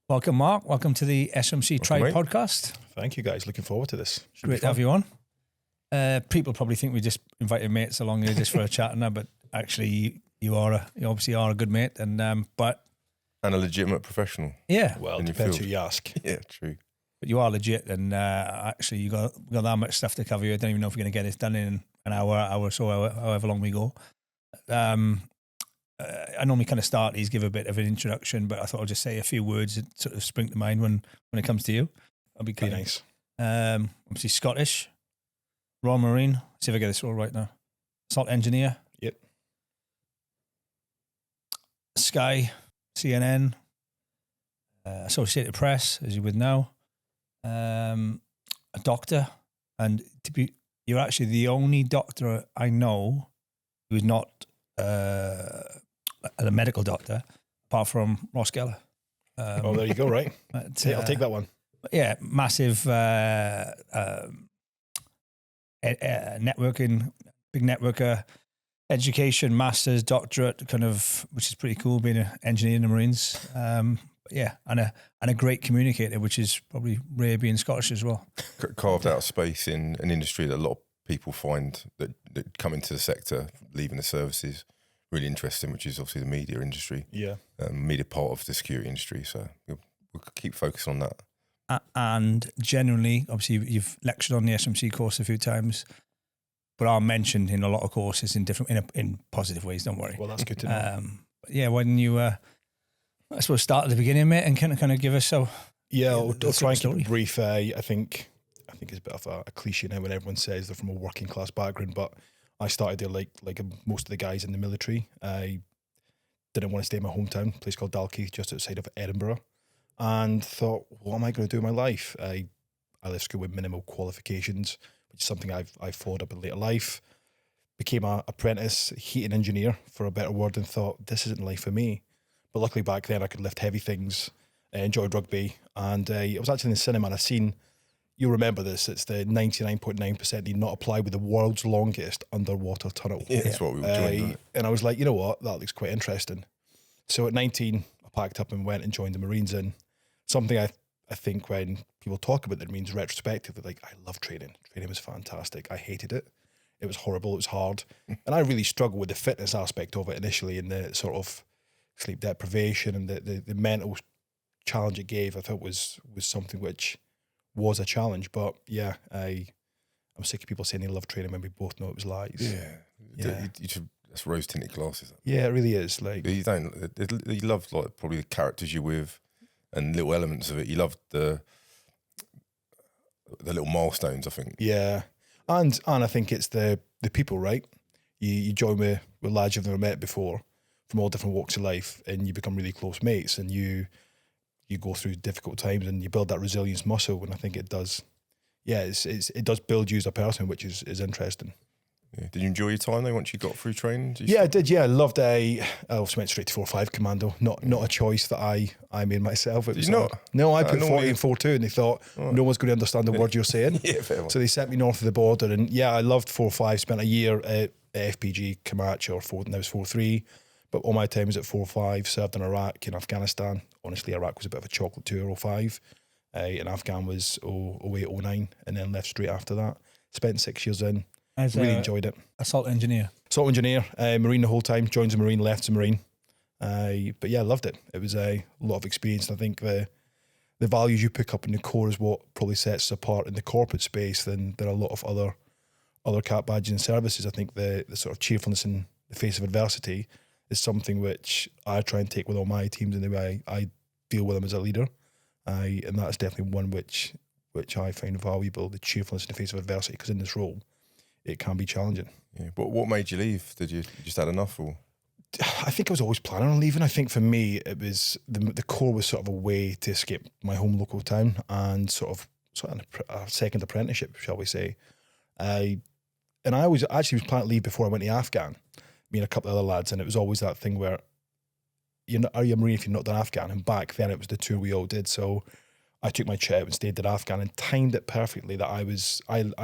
Welcome, Mark. Welcome to the SRMC Tribe Podcast. Thank you, guys. Looking forward to this. Great to have you on. People probably think we just invited mates along here just for a chat and that, but actually you obviously are a good mate, and a legitimate professional. Yeah. Well, it depends who you ask. Yeah, true. But you are legit, and actually you got that much stuff to cover. I don't even know if we're going to get this done in an hour or so, however long we go. I normally kind of start these, give a bit of an introduction, but I thought I'd just say a few words that sort of spring to mind when it comes to you. That'd be kind of nice. Obviously Scottish, Royal Marine. See if I get this all right now. Assault engineer. Yep. Sky, CNN, Associated Press, as you would know. A doctor, and you're actually the only doctor I know who's not a medical doctor, apart from Ross Geller. There you go, right? I'll take that one. Yeah, massive networking, big networker, education, master's, doctorate, kind of, which is pretty cool, being an engineer in the Marines. Yeah, and a great communicator, which is probably rare being Scottish as well. Carved out space in an industry that a lot of people find that come into the sector, leaving the services, really interesting, which is obviously the media industry. Yeah. Media part of the security industry. So we'll keep focused on that. And generally, obviously, you've lectured on the SRMC course a few times, but are mentioned in a lot of courses in positive ways. Don't worry. Well, that's good to know. Yeah, why didn't you? I suppose start at the beginning, mate, and kind of give us I'll try and keep it brief. I think it's a bit of a cliche now when everyone says they're from a working class background, but I started there like most of the guys in the military. I didn't want to stay in my hometown, a place called Dalkeith, just outside of Edinburgh, and thought, what am I going to do in my life? I left school with minimal qualifications, which is something I've followed up in later life. Became an apprentice heating engineer, for a better word, and thought, this isn't life for me. But luckily back then I could lift heavy things, enjoyed rugby, and I was actually in the cinema and I seen, you'll remember this, it's the 99.9% did not apply with the world's longest underwater tunnel. Yeah, that's what we were doing. And I was like, you know what, that looks quite interesting. So at 19, I packed up and went and joined the Marines, and something I think when people talk about the Marines retrospectively, like, I love training. Training was fantastic. I hated it. It was horrible. It was hard. And I really struggled with the fitness aspect of it initially, and the sort of sleep deprivation and the mental challenge it gave. I thought was something which was a challenge. But yeah, I'm sick of people saying they love training when we both know it was lies. Yeah. You should, that's rose tinted glasses. Yeah, it really is. Like, you love like probably the characters you're with and little elements of it. You love the little milestones, I think. Yeah, and I think it's the people, right? You join with lads you've never met before, from all different walks of life, and you become really close mates, and you go through difficult times, and you build that resilience muscle. And I think it does, it does build you as a person, which is interesting. Yeah. Did you enjoy your time though once you got through training? I did. Yeah, I loved it. I also went straight to 4-5 commando. Not a choice that I made myself. It was not? No, I put 40 and 4-2, and they thought no one's going to understand the word you're saying. Yeah, fair one. So they sent me north of the border, and I loved 4-5. Spent a year at FPG Comanche, or now it's 4-3. But all my time was at 4-5, served in Iraq and Afghanistan. Honestly, Iraq was a bit of a chocolate tour, 05. And Afghan was 08, 09, and then left straight after that. Spent 6 years in. Really enjoyed it. Assault engineer. Assault engineer, Marine the whole time. Joined the Marine, left the Marine. But yeah, I loved it. It was a lot of experience. And I think the values you pick up in the Corps is what probably sets us apart in the corporate space than there are a lot of other cap badges and services. I think the sort of cheerfulness in the face of adversity is something which I try and take with all my teams in the way I deal with them as a leader. And that's definitely one which I find valuable, the cheerfulness in the face of adversity, because in this role, it can be challenging. Yeah, but what made you leave? Did you just had enough? Or I think I was always planning on leaving. I think for me, it was the Corps was sort of a way to escape my home local town and sort of a second apprenticeship, shall we say. I was planning to leave before I went to Afghan. Me and a couple of other lads, and it was always that thing where are you a Marine if you're not done Afghan? And back then it was the tour we all did. So I took my trip and stayed at Afghan and timed it perfectly that I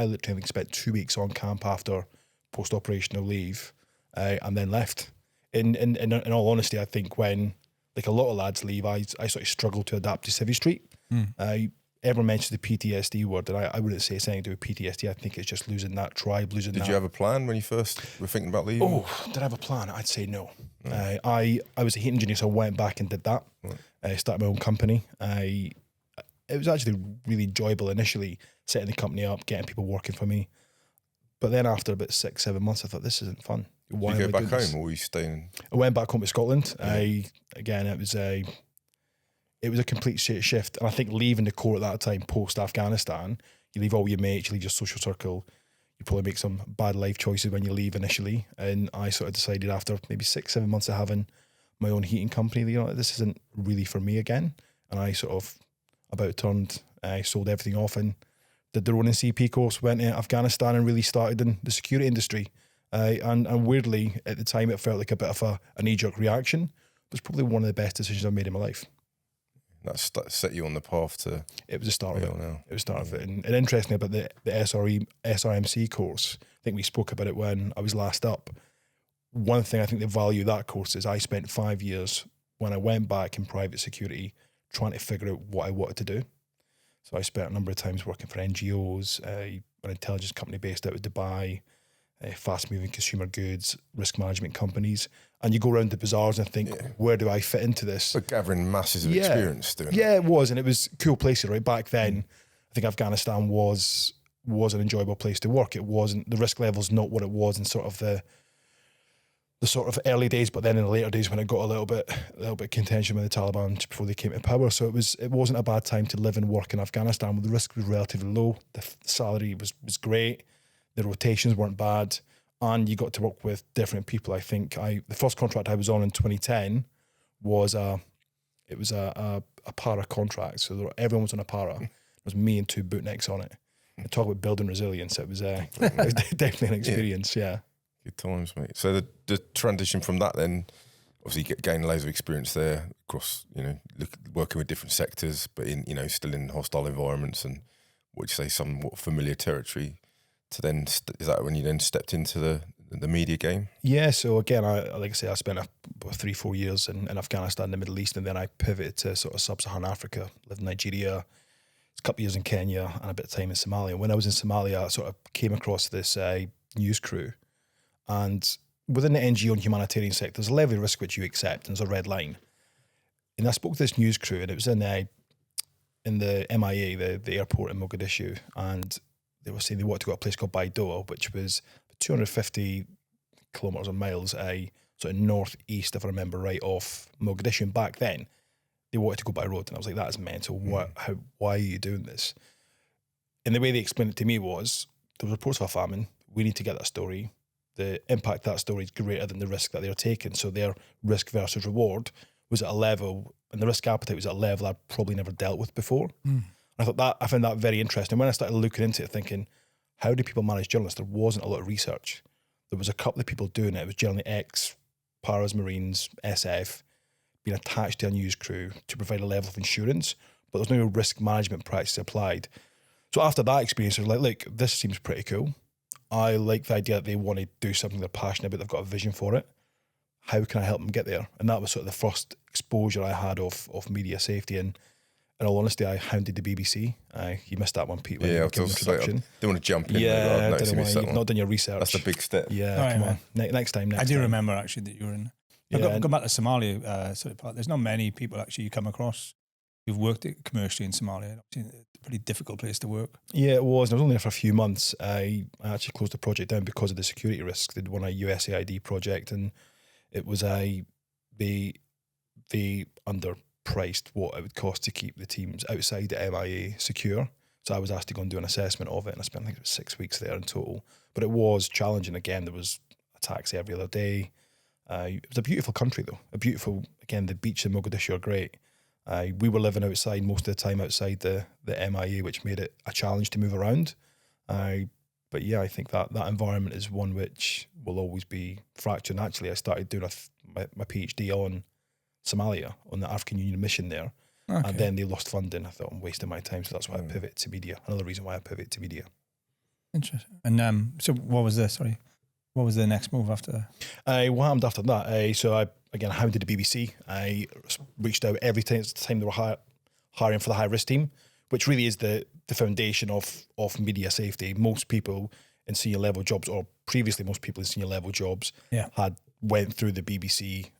literally spent 2 weeks on camp after post-operational leave and then left. In all honesty, I think when like a lot of lads leave, I sort of struggled to adapt to Civvy Street. Everyone mentions the PTSD word, and I wouldn't say it's anything to do with PTSD. I think it's just losing that tribe, losing that. Did you have a plan when you first were thinking about leaving? Oh, did I have a plan? I'd say no. I was a heat engineer, so I went back and did that. I started my own company. It was actually really enjoyable initially, setting the company up, getting people working for me. But then after about 6-7 months, I thought, this isn't fun. Why Did you go back home, this? or were you staying? I went back home to Scotland. It was a complete shift. And I think leaving the Corps at that time, post-Afghanistan, you leave all your mates, you leave your social circle, you probably make some bad life choices when you leave initially. And I sort of decided after maybe 6-7 months of having my own heating company, this isn't really for me again. And I sort of I sold everything off and did the Ronin CP course, went to Afghanistan and really started in the security industry. And weirdly, at the time, it felt like a bit of a knee-jerk reaction. It was probably one of the best decisions I've made in my life. That set you on the path to... It was the start of it. Now. It was the start of it. And interestingly, about the SRMC course, I think we spoke about it when I was last up. One thing I think the value of that course is I spent 5 years when I went back in private security trying to figure out what I wanted to do. So I spent a number of times working for NGOs, an intelligence company based out of Dubai, fast-moving consumer goods, risk management companies, and you go around the bazaars and think, where do I fit into this? But gathering masses of experience doing it. Yeah, it was, and it was cool places, right? Back then, I think Afghanistan was an enjoyable place to work. It wasn't, the risk level's not what it was in sort of the sort of early days, but then in the later days when it got a little bit contention with the Taliban just before they came to power. So it wasn't a bad time to live and work in Afghanistan, where the risk was relatively low, the salary was great, the rotations weren't bad, and you got to work with different people. I think the first contract I was on in 2010 was a para contract. So everyone was on a para. It was me and 2 bootnecks on it. I talk about building resilience. It was definitely an experience. Yeah. Good times, mate. So the transition from that, then obviously gain loads of experience there across, working with different sectors, but in, still in hostile environments and what you say, somewhat familiar territory. To then, is that when you then stepped into the media game? Yeah. So again, I spent 3-4 years in Afghanistan, the Middle East, and then I pivoted to sort of sub-Saharan Africa. Lived in Nigeria, a couple of years in Kenya, and a bit of time in Somalia. When I was in Somalia, I sort of came across this news crew. And within the NGO and humanitarian sector, there's a level of risk which you accept, and there's a red line. And I spoke to this news crew, and it was in the MIA, the airport in Mogadishu, and they were saying they wanted to go to a place called Baidoa, which was 250 kilometres or miles, sort of northeast, if I remember right, off Mogadishu. And back then, they wanted to go by road, and I was like, that is mental. Why are you doing this? And the way they explained it to me was, there was reports of a famine. We need to get that story. The impact of that story is greater than the risk that they're taking. So their risk versus reward was at a level, and the risk appetite was at a level I'd probably never dealt with before. I found that very interesting. When I started looking into it, thinking, how do people manage journalists? There wasn't a lot of research. There was a couple of people doing it. It was generally ex-Paras, Marines, SF, being attached to a news crew to provide a level of insurance, but there's no risk management practice applied. So after that experience, I was like, look, this seems pretty cool. I like the idea that they want to do something they're passionate about, they've got a vision for it. How can I help them get there? And that was sort of the first exposure I had of media safety. And in all honesty, I hounded the BBC. You missed that one, Pete, when you were giving the introduction. I didn't want to jump in. You've not done your research. That's the big step. Yeah, come on. Next time. I do remember actually that you were in. I've gone back to Somalia, there's not many people actually you come across who've worked commercially in Somalia. It's a pretty difficult place to work. Yeah, it was. I was only there for a few months. I actually closed the project down because of the security risks. They'd won a USAID project, and it was they underpriced what it would cost to keep the teams outside the MIA secure. So I was asked to go and do an assessment of it, and I spent, I think it was 6 weeks there in total. But it was challenging. Again, there was attacks every other day. It was a beautiful country, though. The beach in Mogadishu are great. We were living outside most of the time, outside the MIA, which made it a challenge to move around. But yeah, I think that environment is one which will always be fractured. And actually, I started doing my PhD on Somalia, on the African Union mission there. Okay. And then they lost funding. I thought, I'm wasting my time, so that's why I pivoted to media. Another reason why I pivoted to media. Interesting. And so what was the next move after that? What happened after that? So again, how did the BBC? I reached out every time they were hiring for the high risk team, which really is the foundation of media safety. Most people in senior level jobs, or previously most people in senior level jobs, went through the BBC.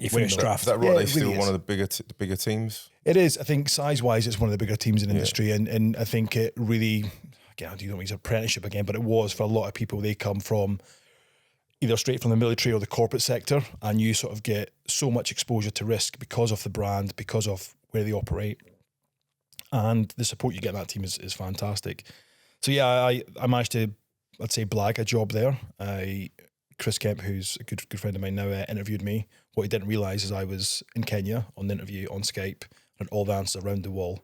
You finished draft. Is that right? Yeah, They're still really one of the bigger teams? It is. I think size-wise, it's one of the bigger teams in industry, and I think it really, again, I don't know, it's an apprenticeship again, but it was for a lot of people. They come from either straight from the military or the corporate sector, and you sort of get so much exposure to risk because of the brand, because of where they operate, and the support you get in that team is fantastic. So yeah, I managed to, I'd say, blag a job there. Chris Kemp, who's a good friend of mine now, interviewed me. What he didn't realise is I was in Kenya on the interview on Skype, and all the answers around the wall.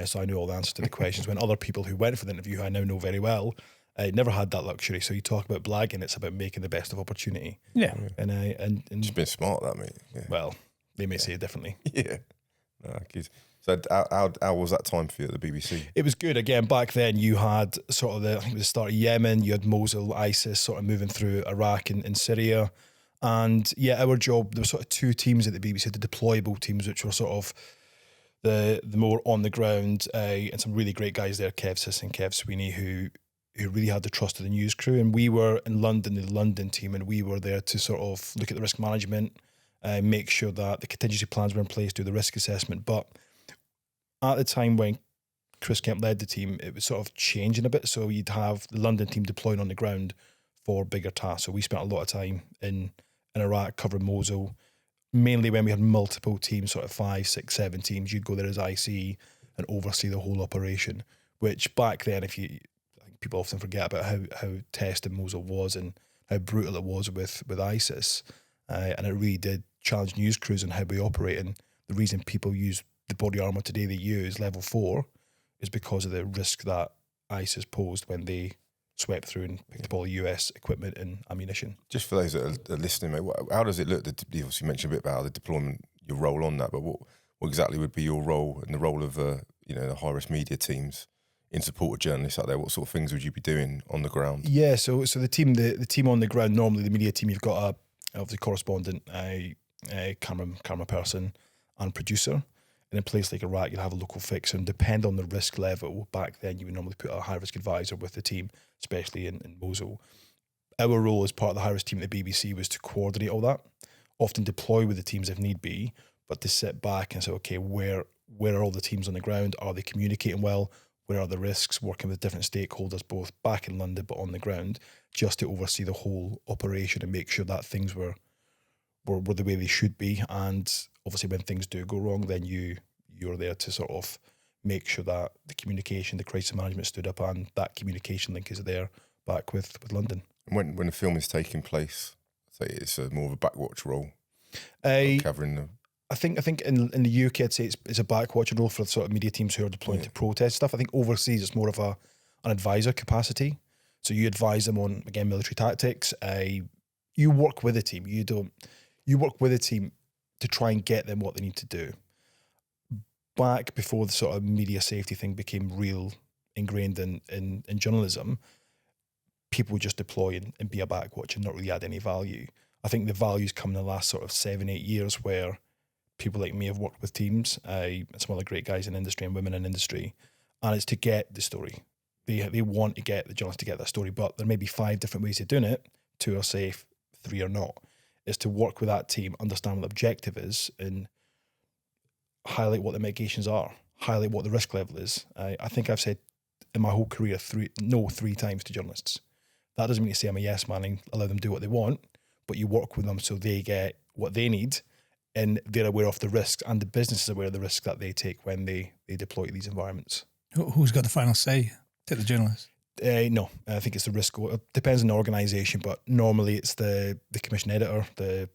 So I knew all the answers to the questions, when other people who went for the interview, who I now know very well, never had that luxury. So you talk about blagging, it's about making the best of opportunity. Yeah. And Just been smart, that, mate. Yeah. Well, they may say it differently. Yeah. No, good. So how was that time for you at the BBC? It was good. Again, back then you had sort of I think it was the start of Yemen, you had Mosul, ISIS sort of moving through Iraq and Syria. And yeah, our job, there were sort of two teams at the BBC, the deployable teams, which were sort of the more on the ground, and some really great guys there, Kev Sis and Kev Sweeney, who really had the trust of the news crew. And we were in London, the London team, and we were there to sort of look at the risk management, make sure that the contingency plans were in place, do the risk assessment. But at the time when Chris Kemp led the team, it was sort of changing a bit. So you'd have the London team deploying on the ground for bigger tasks. So we spent a lot of time in Iraq covering Mosul, mainly when we had multiple teams, sort of 5, 6, 7 teams. You'd go there as IC and oversee the whole operation, which back then, I think people often forget about how tested Mosul was and how brutal it was with ISIS. And it really did challenge news crews and how we operate. And the reason people use the body armour today they use, level 4, is because of the risk that ISIS posed when they swept through and picked up all the US equipment and ammunition. Just for those that are listening, mate, how does it look? You obviously mentioned a bit about the deployment, your role on that, but what exactly would be your role and the role of the high-risk media teams in support of journalists out there? What sort of things would you be doing on the ground? Yeah, so the team on the ground, normally the media team, you've got obviously correspondent, a camera person and producer. In a place like Iraq, you'll have a local fixer, and depend on the risk level. Back then, you would normally put a high-risk advisor with the team, especially in Mosul. Our role as part of the high-risk team at the BBC was to coordinate all that, often deploy with the teams if need be, but to sit back and say, okay, where are all the teams on the ground? Are they communicating well? Where are the risks? Working with different stakeholders, both back in London but on the ground, just to oversee the whole operation and make sure that things were the way they should be. And obviously when things do go wrong, then you're there to sort of make sure that the communication, the crisis management stood up, and that communication link is there back with London. When the film is taking place, say it's more of a backwatch role, covering the... I think in the UK, I'd say it's a backwatch role for sort of media teams who are deploying to protest stuff. I think overseas it's more of an advisor capacity. So you advise them on, again, military tactics. You work with a team. You work with a team to try and get them what they need to do. Back before the sort of media safety thing became real ingrained in journalism, people would just deploy and be a backwatch and not really add any value. I think the value's come in the last sort of 7-8 years where people like me have worked with teams, and some other great guys in industry and women in industry, and it's to get the story. They want to get the journalists to get that story, but there may be 5 different ways of doing it. 2 are safe, 3 are not. It's to work with that team, understand what the objective is, and highlight what the mitigations are, highlight what the risk level is. I think I've said in my whole career 3 times to journalists. That doesn't mean to say I'm a yes man and allow them to do what they want, but you work with them so they get what they need, and they're aware of the risks, and the business is aware of the risks that they take when they deploy to these environments. Who's got the final say? Is it the journalist? No, I think it's the risk. It depends on the organisation, but normally it's the commission editor, the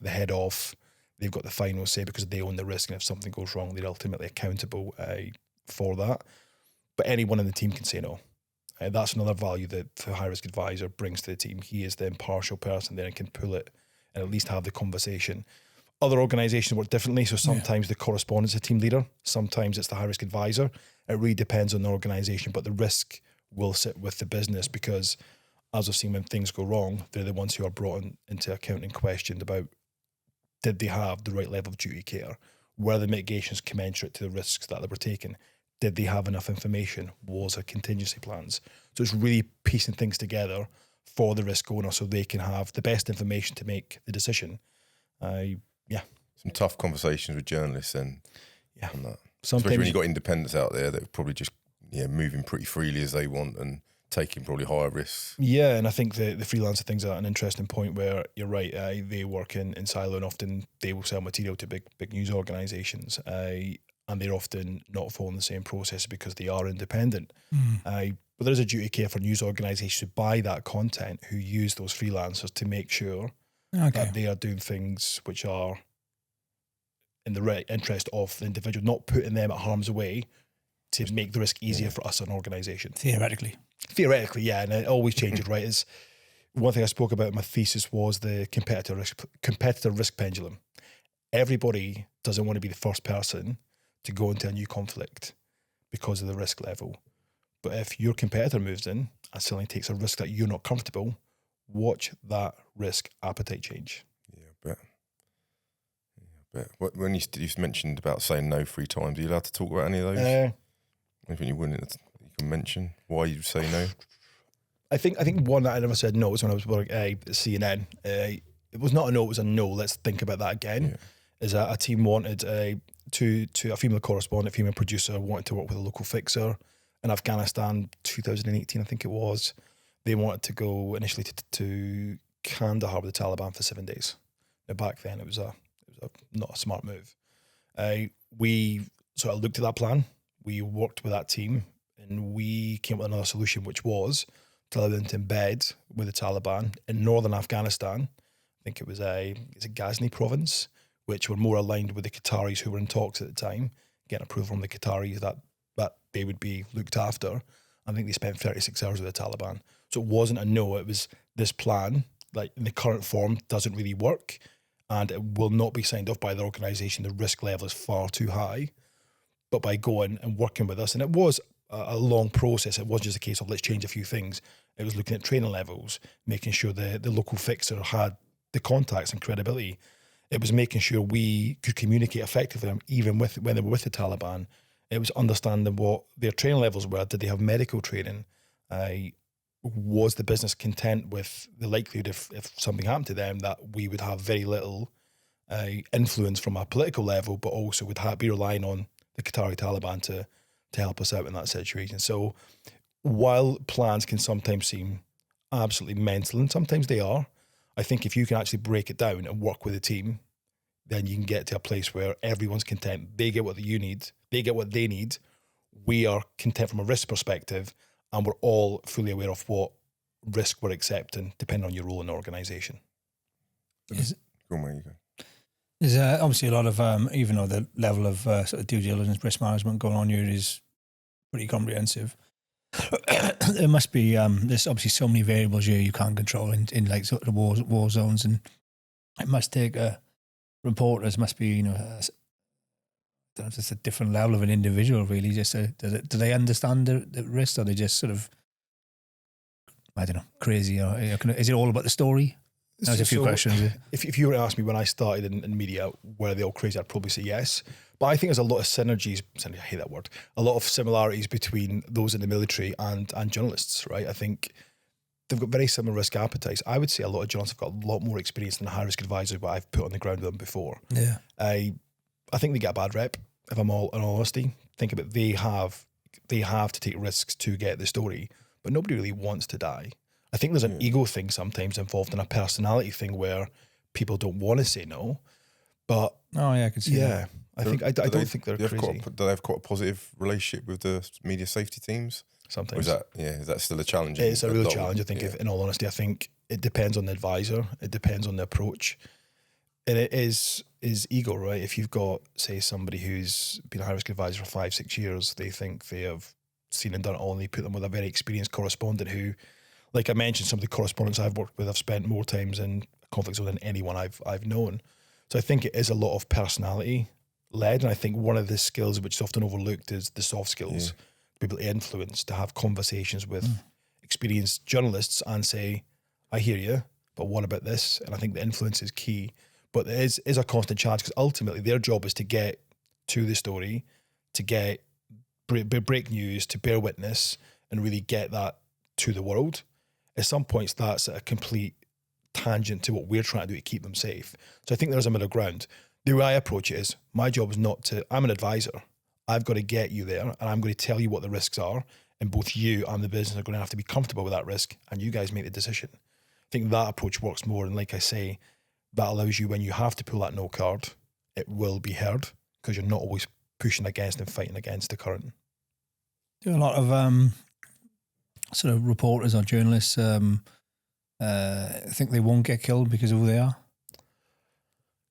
head of. They've got the final say because they own the risk, and if something goes wrong, they're ultimately accountable for that. But anyone in the team can say no. That's another value that the high-risk advisor brings to the team. He is the impartial person there and can pull it and at least have the conversation. Other organisations work differently, so sometimes the correspondent's a team leader, sometimes it's the high-risk advisor. It really depends on the organisation, but the risk will sit with the business because, as I've seen, when things go wrong, they're the ones who are brought into account and questioned about did they have the right level of duty care? Were the mitigations commensurate to the risks that they were taking? Did they have enough information? Was there contingency plans? So it's really piecing things together for the risk owner so they can have the best information to make the decision. Some tough conversations with journalists then. Yeah. On that. Sometimes, especially when you've got independents out there that are probably just moving pretty freely as they want and taking probably higher risks. Yeah, and I think the freelancer thing's at an interesting point where you're right, they work in silo, and often they will sell material to big news organisations, and they're often not following the same process because they are independent. But there is a duty of care for news organisations to buy that content, who use those freelancers to make sure that they are doing things which are in the right interest of the individual, not putting them at harm's way to make the risk easier for us as an organisation. Theoretically, yeah, and it always changes, right? It's one thing I spoke about in my thesis was the competitor risk pendulum. Everybody doesn't want to be the first person to go into a new conflict because of the risk level. But if your competitor moves in and suddenly takes a risk that you're not comfortable, watch that risk appetite change. Yeah, I bet. When you mentioned about saying no 3 times, are you allowed to talk about any of those? Anything you can mention why you say no? I think one that I never said no was when I was working at CNN. It was not a no; it was a no. Let's think about that again. Yeah. Is that a team wanted a female correspondent, female producer wanted to work with a local fixer in Afghanistan, 2018, I think it was. They wanted to go initially to Kandahar with the Taliban for 7 days. Now back then, it was not a smart move. We sort of looked at that plan. We worked with that team, and we came up with another solution, which was to allow them to embed with the Taliban in northern Afghanistan. I think it was a Ghazni province, which were more aligned with the Qataris who were in talks at the time, getting approval from the Qataris that they would be looked after. I think they spent 36 hours with the Taliban. So it wasn't a no, it was this plan, like in the current form, doesn't really work, and it will not be signed off by the organisation. The risk level is far too high. But by going and working with us, and it was a long process, it wasn't just a case of let's change a few things. It was looking at training levels, making sure the local fixer had the contacts and credibility. It was making sure we could communicate effectively, even when they were with the Taliban. It was understanding what their training levels were. Did they have medical training? Was the business content with the likelihood if something happened to them that we would have very little influence from a political level, but also would be relying on the Qatari Taliban to help us out in that situation. So while plans can sometimes seem absolutely mental, and sometimes they are, I think if you can actually break it down and work with a team, then you can get to a place where everyone's content. They get what you need. They get what they need. We are content from a risk perspective, and we're all fully aware of what risk we're accepting, depending on your role in the organisation. There's obviously a lot of, even though the level of sort of due diligence, risk management going on here is pretty comprehensive, there must be, there's obviously so many variables here you can't control in like sort of war zones, and it must take reporters must be, you know, I don't know if it's a different level of an individual really. Just do they understand the risk, or are they just sort of, I don't know, crazy, or is it all about the story? There's a few questions. If you were to ask me when I started in media, were they all crazy, I'd probably say yes. But I think there's a lot of synergies, I hate that word, a lot of similarities between those in the military and journalists, right? I think they've got very similar risk appetites. I would say a lot of journalists have got a lot more experience than the high-risk advisors that I've put on the ground with them before. Yeah. I think they get a bad rep, if I'm all in all honesty. Think about it, they have to take risks to get the story, but nobody really wants to die. I think there's an ego thing sometimes involved in a personality thing where people don't want to say no. But I can see that. I don't think they're crazy. Do they have quite a positive relationship with the media safety teams? Sometimes. Or is that still a challenge? It's a real challenge, I think, in all honesty. I think it depends on the advisor. It depends on the approach. And it is ego, right? If you've got, say, somebody who's been a high-risk advisor for 5-6 years, they think they have seen and done it all, and they put them with a very experienced correspondent who, like I mentioned, some of the correspondents I've worked with, I've spent more times in conflict zone than anyone I've known. So I think it is a lot of personality led, and I think one of the skills which is often overlooked is the soft skills, to be able to influence, to have conversations with experienced journalists and say, I hear you, but what about this? And I think the influence is key. But there is a constant challenge because ultimately their job is to get to the story, to get break news, to bear witness and really get that to the world. At some points, that's a complete tangent to what we're trying to do to keep them safe. So I think there's a middle ground. The way I approach it is, my job is not to, I'm an advisor. I've got to get you there and I'm going to tell you what the risks are. And both you and the business are going to have to be comfortable with that risk and you guys make the decision. I think that approach works more. And like I say, that allows you, when you have to pull that no card, it will be heard because you're not always pushing against and fighting against the current. Do a lot of sort of reporters or journalists think they won't get killed because of who they are?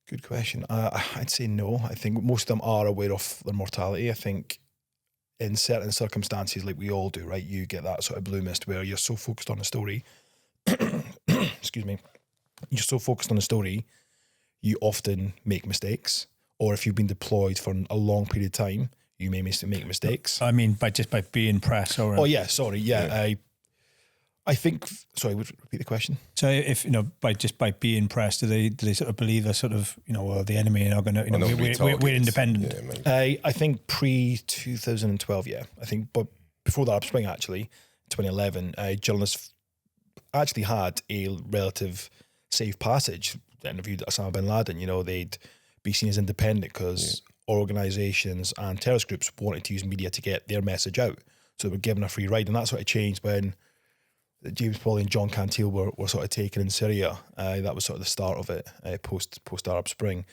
Good question. I'd say no. I think most of them are aware of their mortality. I think in certain circumstances, like we all do, right, you get that sort of blue mist where you're so focused on the story. Excuse me. You're so focused on the story, you often make mistakes. Or if you've been deployed for a long period of time, you may make mistakes. I mean, by being press or... Oh, yeah, sorry. Yeah. I think... Sorry, would repeat the question? So if, by being press, do they sort of believe they're sort of, well, the enemy are going to... we're independent. Yeah, I think pre-2012, yeah. I think, but before the Arab Spring, actually, 2011, journalists actually had a relative safe passage. They interviewed Osama bin Laden. They'd be seen as independent because organisations and terrorist groups wanted to use media to get their message out. So they were given a free ride. And that sort of changed when James Pauly and John Cantil were sort of taken in Syria. That was sort of the start of it, post-Arab Spring.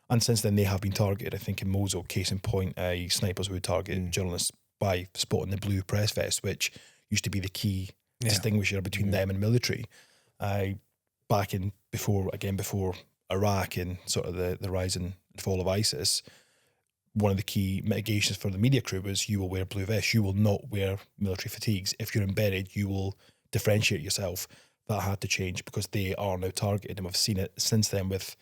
And since then, they have been targeted. I think in Mosul, case in point, snipers would target journalists by spotting the blue press vest, which used to be the key distinguisher between them and military. Back in before Iraq and sort of the rise and fall of ISIS, one of the key mitigations for the media crew was you will wear blue vests. You will not wear military fatigues. If you're embedded, you will differentiate yourself. That had to change because they are now targeted, and we've seen it since then with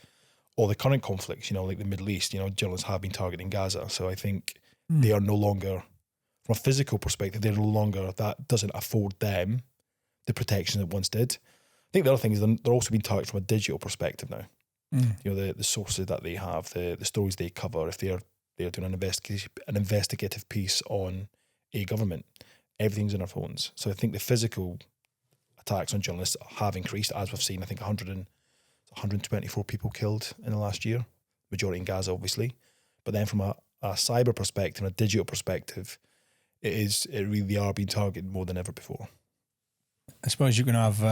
all the current conflicts, like the Middle East. Journalists have been targeting Gaza. So I think they are no longer, from a physical perspective, that doesn't afford them the protection it once did. I think the other thing is they're also being targeted from a digital perspective now. The sources that they have, the stories they cover, if they're doing an investigative piece on a government, everything's in their phones. So I think the physical attacks on journalists have increased, as we've seen. I think 124 people killed in the last year, majority in Gaza, obviously. But then from a cyber perspective, a digital perspective, it really are being targeted more than ever before. I suppose you can have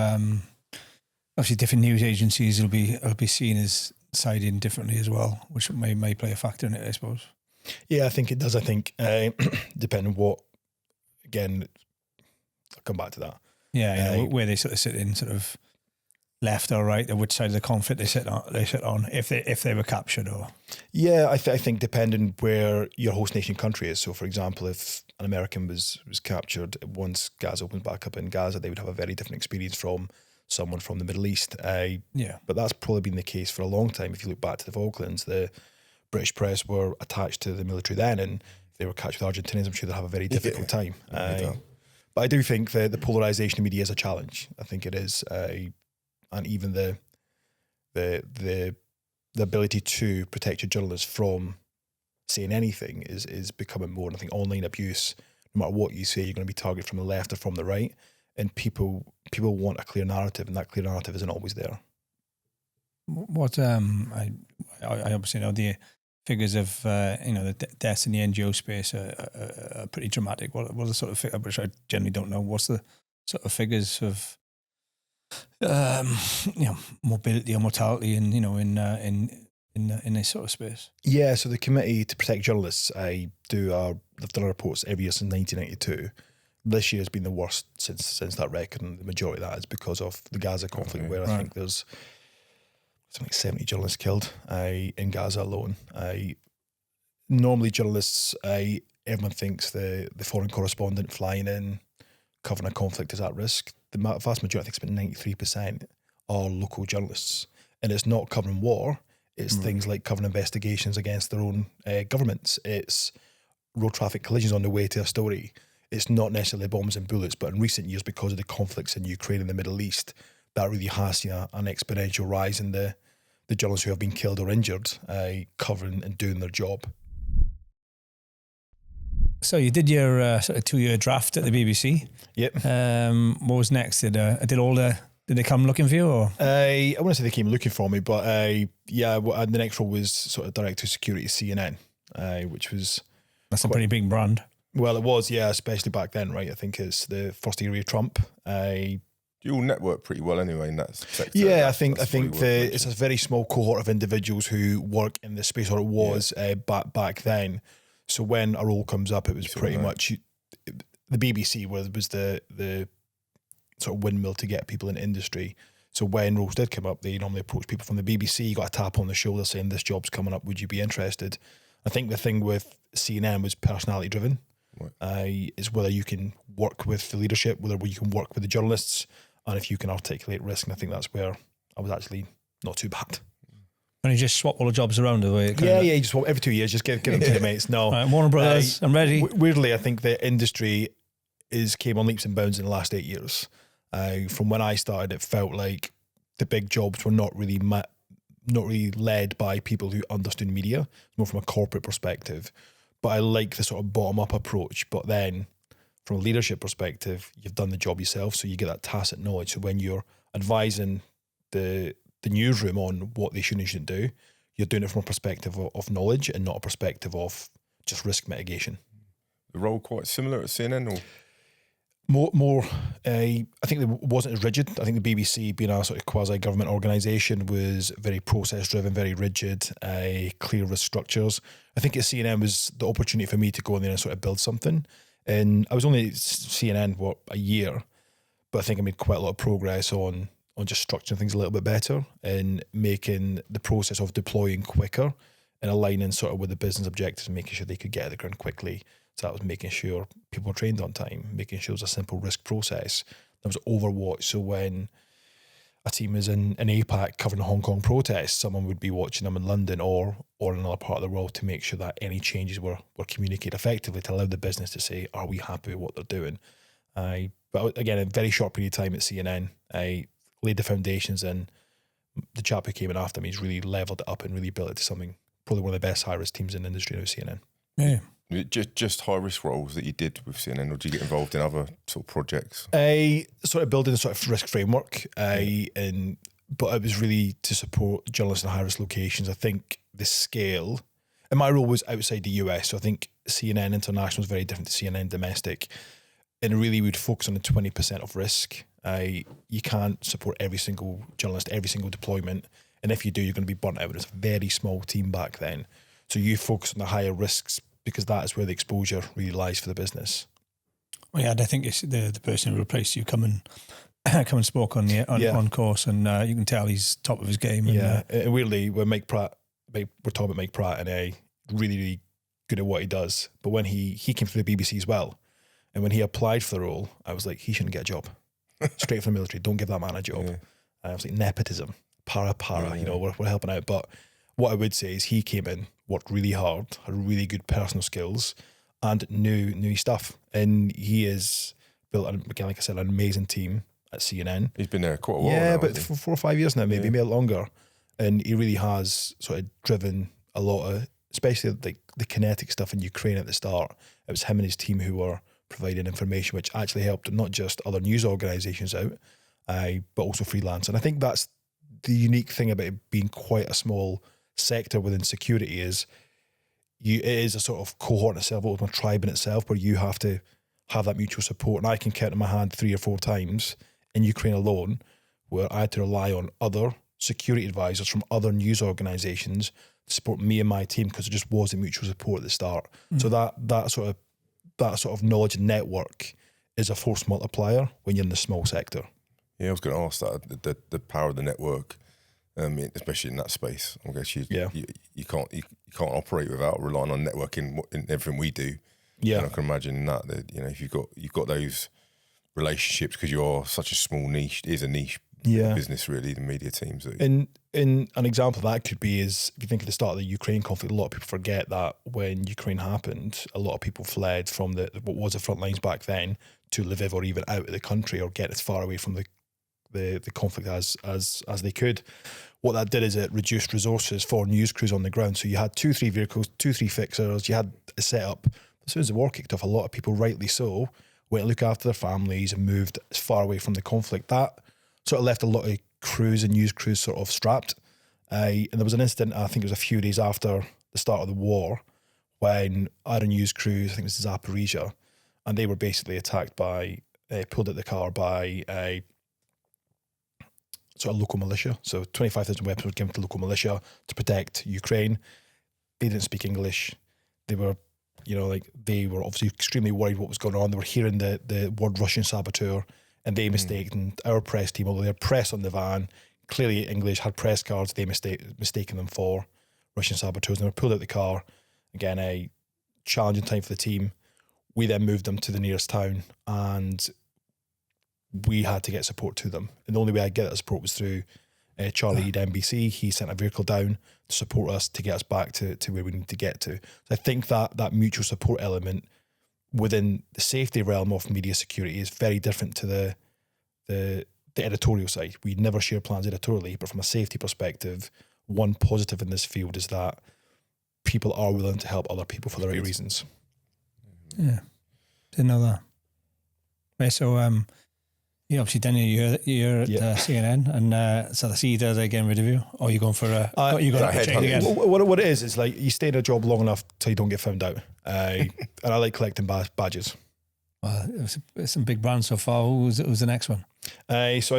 obviously different news agencies will be seen as siding differently as well, which may play a factor in it, I suppose. Yeah, I think it does. I think depending on what, again, I'll come back to that. Yeah, where they sort of sit in sort of left or right, or which side of the conflict they sit on if they were captured or. Yeah, I think depending where your host nation country is. So, for example, if an American was captured once Gaza opens back up in Gaza, they would have a very different experience from someone from the Middle East. But that's probably been the case for a long time. If you look back to the Falklands, the British press were attached to the military then, and if they were captured with Argentinians, I'm sure they'll have a very difficult time. But I do think the polarisation of media is a challenge. I think it is, and even the ability to protect your journalists from saying anything is becoming more. And I think online abuse, no matter what you say, you're going to be targeted from the left or from the right, and people want a clear narrative, and that clear narrative isn't always there. What I obviously know the figures of the deaths in the NGO space are pretty dramatic. What are the sort of figures, which I generally don't know, what's the sort of figures of mobility or mortality in this sort of space? Yeah, so the Committee to Protect Journalists, they've done reports every year since 1992. This year has been the worst since that record, and the majority of that is because of the Gaza conflict, where I think there's something like 70 journalists killed in Gaza alone. Normally journalists, everyone thinks the foreign correspondent flying in, covering a conflict is at risk. The vast majority, I think it's about 93%, are local journalists. And it's not covering war, it's things like covering investigations against their own governments. It's road traffic collisions on the way to a story. It's not necessarily bombs and bullets, but in recent years, because of the conflicts in Ukraine and the Middle East, that really has seen an exponential rise in the the journalists who have been killed or injured, covering and doing their job. So you did your sort of 2-year draft at the BBC. Yep. What was next? Did they come looking for you? Or? I wouldn't say they came looking for me, but the next role was sort of Director of Security at CNN, which was... That's a pretty big brand. Well, it was, yeah, especially back then, right? I think it's the first era of Trump. You all network pretty well anyway in that sector. Yeah, I think it's a very small cohort of individuals who work in this space, or it was back then. So when a role comes up, it was pretty much the BBC was the sort of windmill to get people in the industry. So when roles did come up, they normally approach people from the BBC, got a tap on the shoulder saying, this job's coming up, would you be interested? I think the thing with CNN was personality driven. Right. Is whether you can work with the leadership, whether you can work with the journalists, and if you can articulate risk. And I think that's where I was actually not too bad. And you just swap all the jobs around the way. You just swap every 2 years. Just give them to your mates. No, right, Warner Brothers, I'm ready. Weirdly, I think the industry came on leaps and bounds in the last 8 years. From when I started, it felt like the big jobs were not really led by people who understood media, more from a corporate perspective. But I like the sort of bottom-up approach. But then, from a leadership perspective, you've done the job yourself, so you get that tacit knowledge. So when you're advising the newsroom on what they should and shouldn't do, you're doing it from a perspective of knowledge and not a perspective of just risk mitigation. The role quite similar at CNN, or more? I think it wasn't as rigid. I think the BBC, being a sort of quasi-government organisation, was very process-driven, very rigid, clear risk structures. I think at CNN was the opportunity for me to go in there and sort of build something. And I was only at CNN, a year, but I think I made quite a lot of progress on just structuring things a little bit better and making the process of deploying quicker and aligning sort of with the business objectives and making sure they could get to the ground quickly. So that was making sure people were trained on time, making sure it was a simple risk process. There was Overwatch, so when a team is in APAC covering the Hong Kong protests, someone would be watching them in London or in another part of the world to make sure that any changes were communicated effectively to allow the business to say, are we happy with what they're doing? But again, in a very short period of time at CNN, I laid the foundations, and the chap who came in after me has really levelled it up and really built it to something, probably one of the best high-risk teams in the industry now, CNN. Yeah. Just high-risk roles that you did with CNN, or did you get involved in other sort of projects? I sort of building a sort of risk framework, but it was really to support journalists in high-risk locations. I think the scale, and my role was outside the US, so I think CNN International is very different to CNN Domestic, and really would focus on the 20% of risk. You can't support every single journalist, every single deployment, and if you do, you're going to be burnt out. It's a very small team back then. So you focus on the higher risks because that is where the exposure really lies for the business. Well, yeah, I think it's the person who replaced you come and spoke on course, and you can tell he's top of his game. And weirdly, when we're talking about Mike Pratt, and really, really good at what he does. But when he came through the BBC as well, and when he applied for the role, I was like, he shouldn't get a job. Straight from the military, don't give that man a job. Yeah. I was like, nepotism, para, we're helping out. But what I would say is he came in, worked really hard, had really good personal skills, and knew his stuff. And he has built, again, like I said, an amazing team at CNN. He's been there quite a while. Yeah, now, but for 4 or 5 years now, maybe a bit longer. And he really has sort of driven a lot of, especially the kinetic stuff in Ukraine at the start. It was him and his team who were providing information, which actually helped not just other news organisations out, but also freelance. And I think that's the unique thing about it being quite a small sector within security is it is a sort of cohort in itself, a tribe in itself, where you have to have that mutual support. And I can count in my hand 3 or 4 times in Ukraine alone where I had to rely on other security advisors from other news organisations to support me and my team because there just wasn't mutual support at the start. So that sort of knowledge and network is a force multiplier when you're in the small sector. Yeah, I was going to ask that the power of the network, especially in that space. I guess you can't operate without relying on networking in everything we do. Yeah, and I can imagine that if you've got those relationships because you're such a small niche. It is a niche business, really. The media teams. In an example of that could be is if you think at the start of the Ukraine conflict, a lot of people forget that when Ukraine happened, a lot of people fled from what was the front lines back then to Lviv or even out of the country or get as far away from the the conflict as they could. What that did is it reduced resources for news crews on the ground. So you had 2-3 vehicles, 2-3 fixers, you had a setup. As soon as the war kicked off, a lot of people, rightly so, went to look after their families and moved as far away from the conflict. That sort of left a lot of crews and news crews sort of strapped. And there was an incident, I think it was a few days after the start of the war, when I had a news crews, I think it was Zaporizhia, and they were basically attacked by, pulled out the car by a sort of local militia. So 25,000 weapons were given to local militia to protect Ukraine. They didn't speak English. They were, they were obviously extremely worried what was going on. They were hearing the word Russian saboteur, and they mistaken our press team, although they had press on the van, clearly English, had press cards, they mistaken them for Russian saboteurs, and they were pulled out the car. Again, a challenging time for the team. We then moved them to the nearest town, and we had to get support to them. And the only way I get that support was through Charlie at NBC. He sent a vehicle down to support us, to get us back to where we need to get to. So I think that mutual support element within the safety realm of media security is very different to the editorial side. We never share plans editorially, but from a safety perspective, one positive in this field is that people are willing to help other people for the right reasons. Yeah, didn't know that. Right, so you obviously done you're at CNN, and so I see they're getting rid of you, or you're going for you got a change again. What it is like you stay in a job long enough till you don't get found out, and I like collecting badges. Well, it's some big brands so far. Who was the next one? So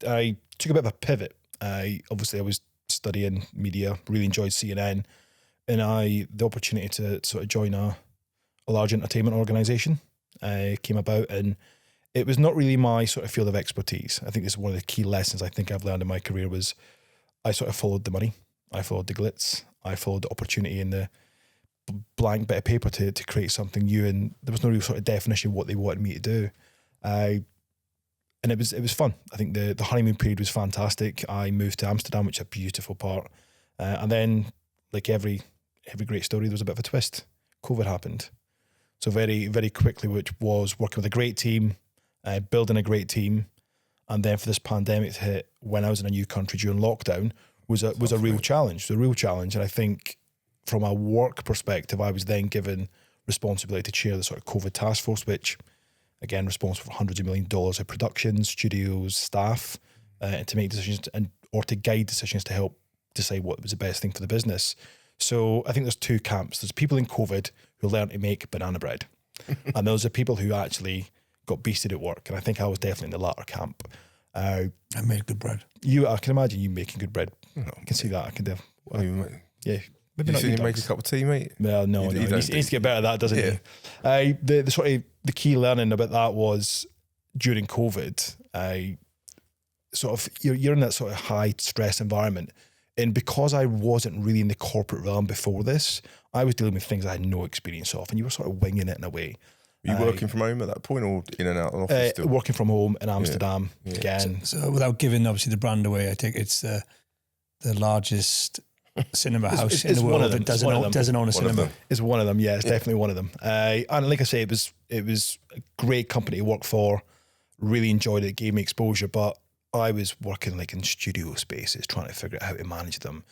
I took a bit of a pivot. Obviously I was studying media, really enjoyed CNN, and the opportunity to sort of join a large entertainment organisation came about, and it was not really my sort of field of expertise. I think this is one of the key lessons I think I've learned in my career was I sort of followed the money. I followed the glitz. I followed the opportunity in the blank bit of paper to create something new, and there was no real sort of definition of what they wanted me to do. And it was fun. I think the honeymoon period was fantastic. I moved to Amsterdam, which is a beautiful part. And then, like every great story, there was a bit of a twist. COVID happened. So very, very quickly, which was working with a great team, building a great team, and then for this pandemic to hit when I was in a new country during lockdown was a real challenge. And I think from a work perspective, I was then given responsibility to chair the sort of COVID task force, which again responsible for hundreds of $millions of production, studios, staff, and to make decisions or to guide decisions to help decide what was the best thing for the business. So I think there's two camps. There's people in COVID who learned to make banana bread, and those are people who actually got beasted at work. And I think I was definitely in the latter camp. I made good bread. I can imagine you making good bread. I can see that. I can definitely. Yeah. Maybe not. You make a cup of tea, mate? Well, no. He needs to get better at that, doesn't he? The sort of the key learning about that was during COVID. You're in that sort of high stress environment, and because I wasn't really in the corporate realm before this, I was dealing with things I had no experience of, and you were sort of winging it in a way. Were you working from home at that point, or in and out of the office still? Working from home in Amsterdam again. So without giving obviously the brand away, I think it's the largest cinema house in the world that doesn't own a cinema. It's one of them, yeah. It's definitely one of them. And like I say, it was a great company to work for. Really enjoyed it, gave me exposure, but I was working like in studio spaces, trying to figure out how to manage them.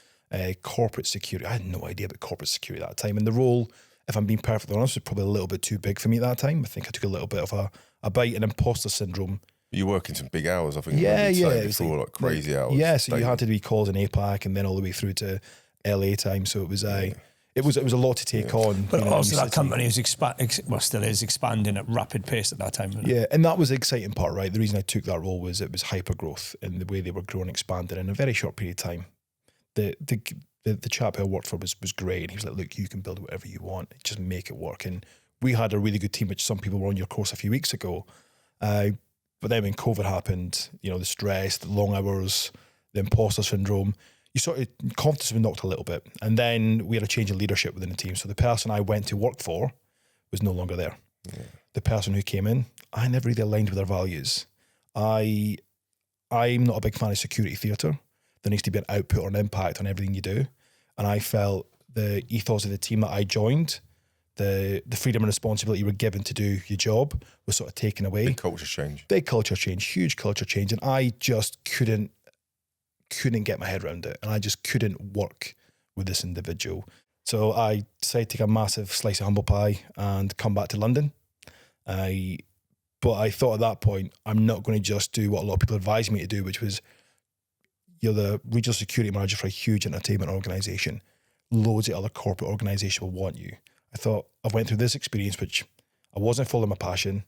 Corporate security, I had no idea about corporate security at that time. And the role, if I'm being perfectly honest, was probably a little bit too big for me at that time. I think I took a little bit of a bite, an imposter syndrome. You working some big hours, I think. It was like crazy hours. Yeah, so you had to do calls in APAC and then all the way through to LA time. So it was it was a lot to take on. But also that company is still is expanding at rapid pace at that time. Isn't it? Yeah, and that was the exciting part, right? The reason I took that role was it was hyper growth in the way they were growing, expanding in a very short period of time. The chap who I worked for was great. He was like, look, you can build whatever you want, just make it work. And we had a really good team, which some people were on your course a few weeks ago. But then when COVID happened, the stress, the long hours, the imposter syndrome, confidence was knocked a little bit. And then we had a change in leadership within the team. So the person I went to work for was no longer there. Yeah. The person who came in, I never really aligned with their values. I'm not a big fan of security theatre. There needs to be an output or an impact on everything you do. And I felt the ethos of the team that I joined, the freedom and responsibility you were given to do your job was sort of taken away. Big culture change. Huge culture change. And I just couldn't get my head around it. And I just couldn't work with this individual. So I decided to take a massive slice of humble pie and come back to London. But I thought at that point, I'm not going to just do what a lot of people advised me to do, which was, you're the regional security manager for a huge entertainment organisation. Loads of other corporate organisations will want you. I thought, I went through this experience, which I wasn't following my passion.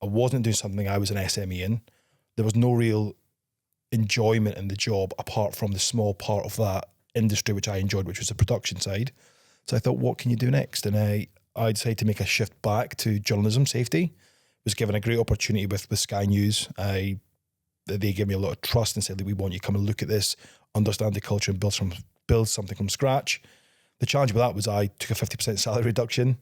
I wasn't doing something I was an SME in. There was no real enjoyment in the job apart from the small part of that industry which I enjoyed, which was the production side. So I thought, what can you do next? And I decided to make a shift back to journalism safety. Was given a great opportunity with Sky News. They gave me a lot of trust and said that we want you to come and look at this, understand the culture and build something from scratch. The challenge with that was I took a 50% salary reduction,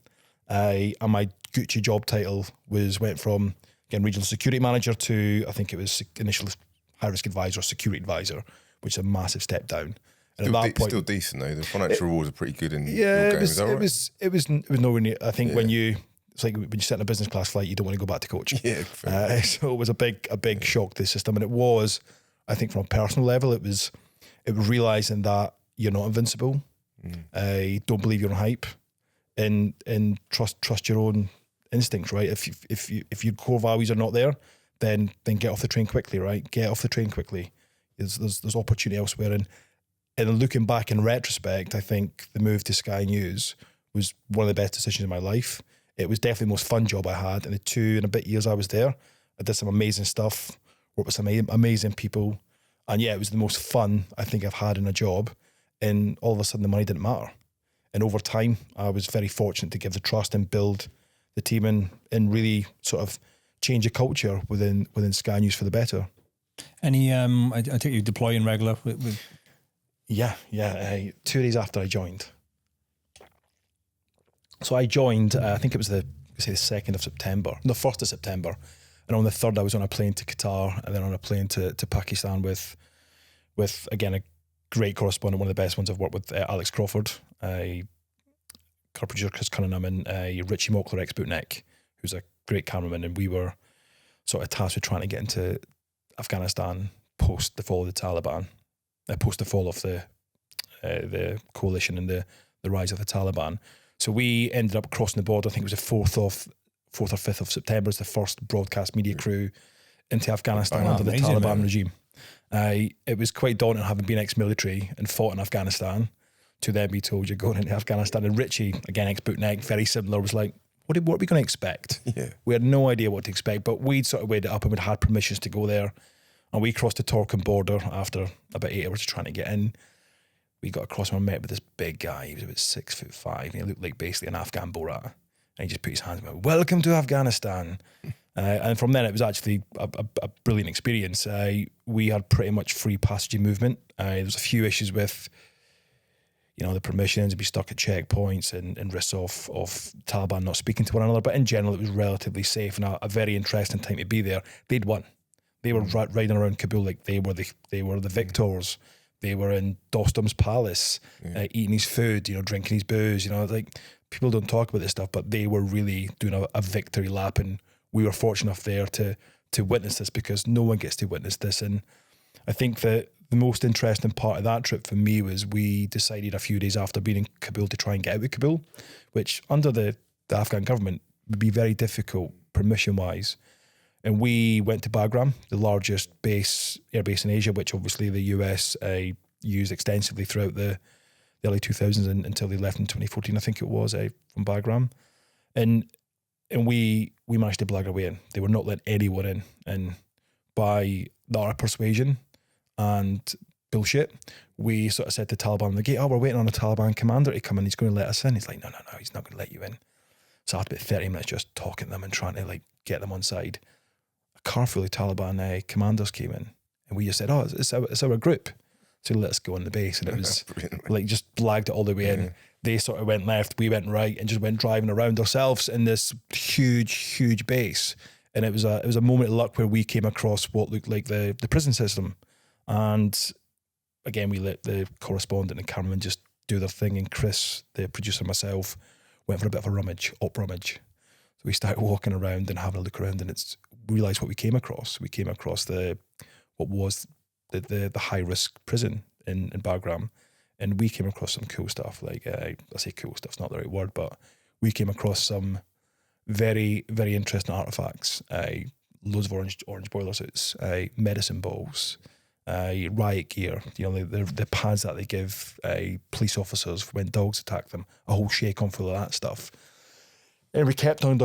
and my Gucci job title went from, again, regional security manager to, I think it was initial high risk advisor, security advisor, which is a massive step down. And Still, at that point, still decent though. The financial rewards are pretty good in yeah, your game. Is that right? it was nowhere near. I think it's like when you sit in a business class flight, you don't want to go back to coach. Yeah. So it was a big shock to the system, and it was, I think, from a personal level, it was realizing that you're not invincible. Don't believe your own hype, and trust your own instincts. Right? If your core values are not there, then get off the train quickly. Right? Get off the train quickly. There's opportunity elsewhere, and looking back in retrospect, I think the move to Sky News was one of the best decisions in my life. It was definitely the most fun job I had. In the 2 and a bit years I was there, I did some amazing stuff, worked with some amazing people. And yeah, it was the most fun I think I've had in a job. And all of a sudden the money didn't matter. And over time, I was very fortunate to give the trust and build the team and really sort of change the culture within Sky News for the better. Any, I take you deploying regular with... Yeah. 2 days after I joined. So I joined, I think it was the 2nd of September, the 1st of September. And on the 3rd, I was on a plane to Qatar and then on a plane to Pakistan with again, a great correspondent, one of the best ones I've worked with, Alex Crawford, producer Chris Cunningham, and Richie Mockler, ex-Bootneck, who's a great cameraman. And we were sort of tasked with trying to get into Afghanistan post the fall of the Taliban, post the fall of the coalition and the rise of the Taliban. So we ended up crossing the border. I think it was the 4th or 5th of September as the first broadcast media crew into Afghanistan under the Taliban regime. It was quite daunting having been ex-military and fought in Afghanistan to then be told you're going into Afghanistan. And Richie, again, ex-Bootneck, very similar, was like, what are we going to expect? Yeah. We had no idea what to expect, but we'd sort of weighed it up and we'd had permissions to go there. And we crossed the Torkham border after about 8 hours trying to get in. We got across and we met with this big guy. He was about 6'5", and he looked like basically an Afghan Borat. And he just put his hands up, welcome to Afghanistan. And from then it was actually a brilliant experience. We had pretty much free passage and movement. There was a few issues with, the permissions, to be stuck at checkpoints and risks of Taliban not speaking to one another. But in general, it was relatively safe and a very interesting time to be there. They'd won. They were riding around Kabul like they were the victors. They were in Dostum's palace, eating his food, drinking his booze. Like people don't talk about this stuff, but they were really doing a victory lap, and we were fortunate enough there to witness this because no one gets to witness this. And I think that the most interesting part of that trip for me was we decided a few days after being in Kabul to try and get out of Kabul, which under the Afghan government would be very difficult permission-wise. And we went to Bagram, the largest airbase in Asia, which obviously the US used extensively throughout the early 2000s until they left in 2014, I think it was, from Bagram. And we managed to blag our way in. They were not letting anyone in. And by our persuasion and bullshit, we sort of said to Taliban on the gate, we're waiting on a Taliban commander to come in. He's going to let us in. He's like, no, he's not going to let you in. So I had about 30 minutes just talking to them and trying to get them on side. A car full of Taliban commanders came in, and we just said, it's our group. So let us go on the base. And it was just blagged it all the way in. They sort of went left, we went right, and just went driving around ourselves in this huge, huge base. And it was a moment of luck where we came across what looked like the prison system. And again, we let the correspondent and cameraman just do their thing. And Chris, the producer, and myself went for a bit of a rummage. So we started walking around and having a look around, and we realised what we came across. We came across what was the high risk prison in Bagram, and we came across some cool stuff. Like I say cool stuff's not the right word, but we came across some very, very interesting artifacts. Loads of orange boiler suits, medicine balls, riot gear. The pads that they give police officers when dogs attack them. A whole shake on full of that stuff. And we kept on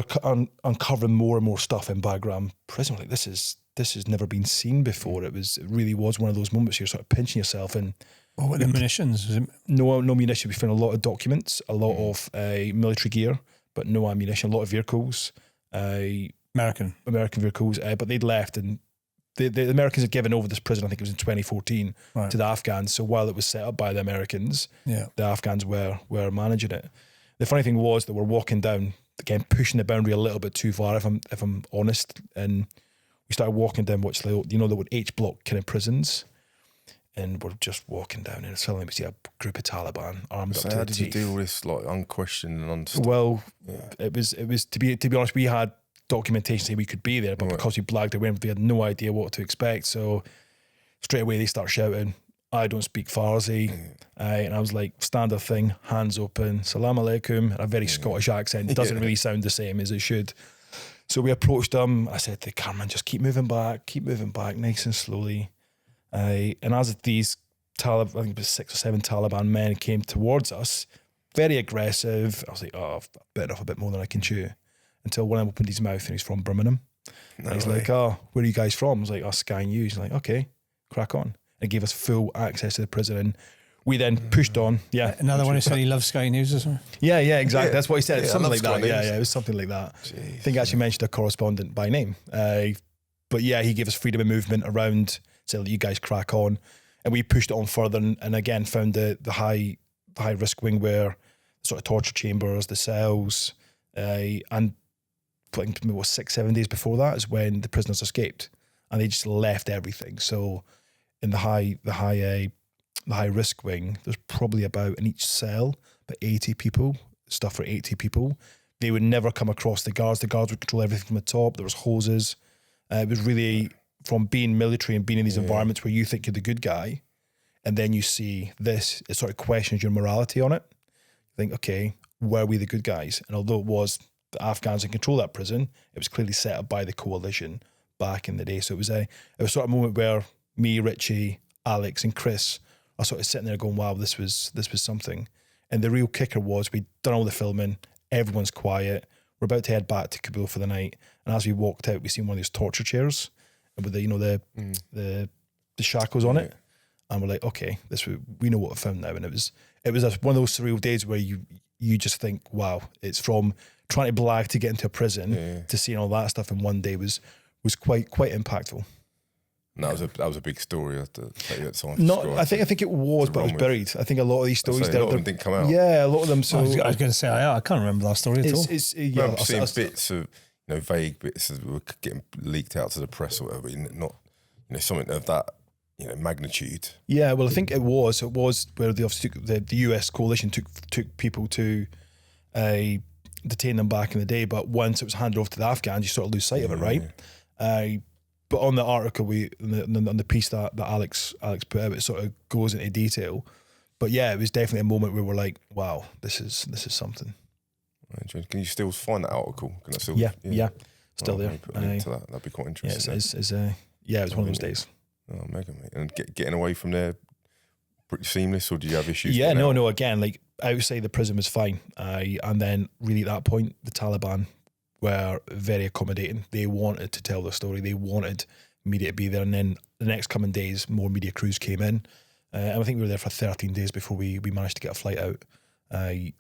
uncovering more and more stuff in Bagram prison. Like this has never been seen before. It really was one of those moments you're sort of pinching yourself in. What were the munitions? No munition. We found a lot of documents, a lot of military gear, but no ammunition. A lot of vehicles, American vehicles, but they'd left, and the Americans had given over this prison. I think it was in 2014 to the Afghans. So while it was set up by the Americans, the Afghans were managing it. The funny thing was that we're walking down, again pushing the boundary a little bit too far, if I'm honest, and we started walking down what's the H block kind of prisons. And we're just walking down, and suddenly we see a group of Taliban armed up to the teeth. How did you deal with this, like, unquestioned and understood? Well, it was to be honest, we had documentation saying we could be there, but because we blagged away, we had no idea what to expect. So straight away they start shouting, "I don't speak Farsi," and I was like, standard thing, hands open, "Salam alaikum," a very Scottish accent. It doesn't really sound the same as it should. So we approached them. I said to the cameraman, "Just keep moving back, nice and slowly." And as these I think it was 6 or 7 Taliban men came towards us, very aggressive. I was like, "Oh, I've bitten off a bit more than I can chew." Until one of them opened his mouth, and he's from Birmingham. And he's like, "Oh, where are you guys from?" I was like, "Oh, Sky News." He's like, "Okay, crack on." And gave us full access to the prison, and we then pushed on. Yeah, another one who said he loves Sky News as well. Yeah, exactly. That's what he said. Something like that. Yeah, it was something like that. Jeez, I think I actually mentioned a correspondent by name. But yeah, he gave us freedom of movement around. Said, "You guys crack on," and we pushed it on further, and again found the high risk wing where the sort of torture chambers, the cells, and I think it was 6-7 days before that is when the prisoners escaped, and they just left everything. So in the high risk wing, there's probably about in each cell about 80 people, stuff for 80 people. They would never come across the guards. The guards would control everything from the top. There was hoses. It was really from being military and being in these environments where you think you're the good guy, and then you see this, it sort of questions your morality on it. You think, okay, were we the good guys? And although it was the Afghans in control of that prison, it was clearly set up by the coalition back in the day. So it was sort of a moment where me, Richie, Alex, and Chris are sort of sitting there going, "Wow, this was something." And the real kicker was we'd done all the filming, everyone's quiet, we're about to head back to Kabul for the night, and as we walked out, we seen one of these torture chairs, and with the shackles on it, and we're like, "Okay, we know what we found now." And it was one of those surreal days where you just think, wow, it's from trying to blag to get into a prison to seeing all that stuff in one day was quite impactful. And that was a big story. I think it was, but it was buried. I think a lot of these stories, a lot of them didn't come out. Yeah, a lot of them. So I was going to say, I can't remember that story at all. I'm seeing bits of, vague bits that were getting leaked out to the press or whatever. Not, something of that, magnitude. Yeah, well, I think it was where the US coalition took people to detain them back in the day, but once it was handed off to the Afghans, you sort of lose sight of it, right? But on the article, on the piece that Alex put out, it sort of goes into detail. But yeah, it was definitely a moment where we're like, wow, this is something. Can you still find that article? Can I still? Yeah, still there. Put a link to that. That'd be quite interesting. Yeah, it was one of those days. Oh, mega, mate. And getting away from there, pretty seamless, or do you have issues? Yeah, no. Again, like outside the prison was fine. And then really at that point, the Taliban were very accommodating. They wanted to tell their story. They wanted media to be there. And then the next coming days, more media crews came in. And I think we were there for 13 days before we managed to get a flight out.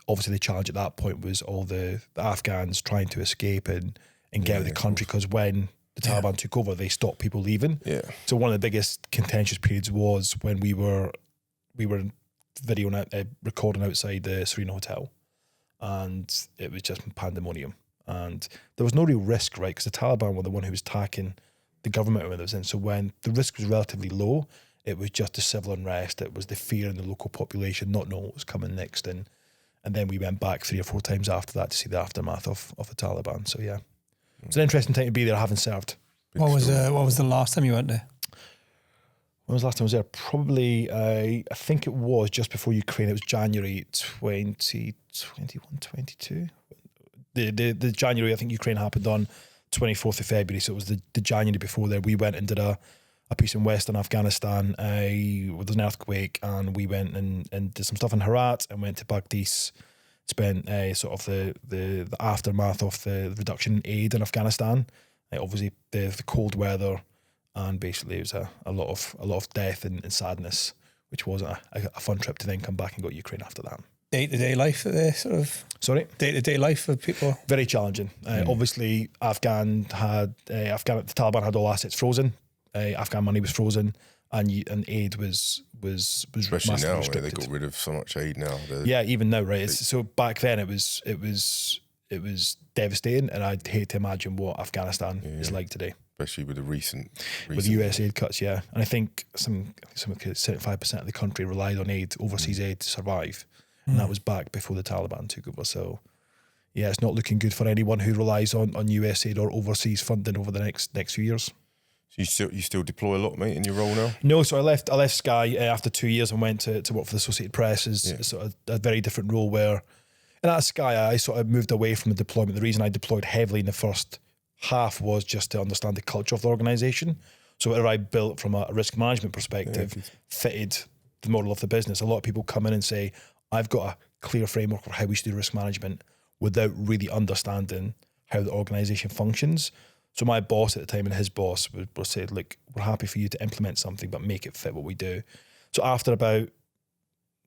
Obviously, the challenge at that point was all the Afghans trying to escape and get out of the country, because when the Taliban took over, they stopped people leaving. Yeah. So one of the biggest contentious periods was when we were recording outside the Serena Hotel, and it was just pandemonium. And there was no real risk, right? Because the Taliban were the one who was attacking the government when it was in. So when the risk was relatively low, it was just the civil unrest. It was the fear in the local population, not knowing what was coming next. And And then we went back 3 or 4 times after that to see the aftermath of the Taliban. So yeah, it's an interesting time to be there, having served. What was the last time you went there? When was the last time I was there? Probably, I think it was just before Ukraine. It was January 2021, 22. The January, I think Ukraine happened on 24th of February. So it was the January before there. We went and did a piece in Western Afghanistan. There was an earthquake, and we went and did some stuff in Herat and went to Baghdis. Spent sort of the aftermath of the reduction in aid in Afghanistan. Obviously, the cold weather, and basically it was a lot of death and sadness, which was a fun trip to then come back and go to Ukraine after that. Day-to-day life, sort of. Sorry, day-to-day life of people. Very challenging. Obviously, the Taliban had all assets frozen. Afghan money was frozen, and aid was especially now restricted. they got rid of so much aid now. Yeah, even now, right? So back then it was devastating, and I'd hate to imagine what Afghanistan is like today, especially with the recent with the US aid cuts. Yeah, and I think some 75% of the country relied on aid, overseas aid, to survive, and that was back before the Taliban took over. So yeah, it's not looking good for anyone who relies on US aid or overseas funding over the next few years. So you still deploy a lot, mate, in your role now? No, so I left Sky after 2 years and went to work for the Associated Press as sort of a very different role where, and at Sky I sort of moved away from the deployment. The reason I deployed heavily in the first half was just to understand the culture of the organisation. So whatever I built from a risk management perspective fitted the model of the business. A lot of people come in and say, I've got a clear framework for how we should do risk management without really understanding how the organisation functions. So my boss at the time and his boss were said, look, we're happy for you to implement something, but make it fit what we do. So after about,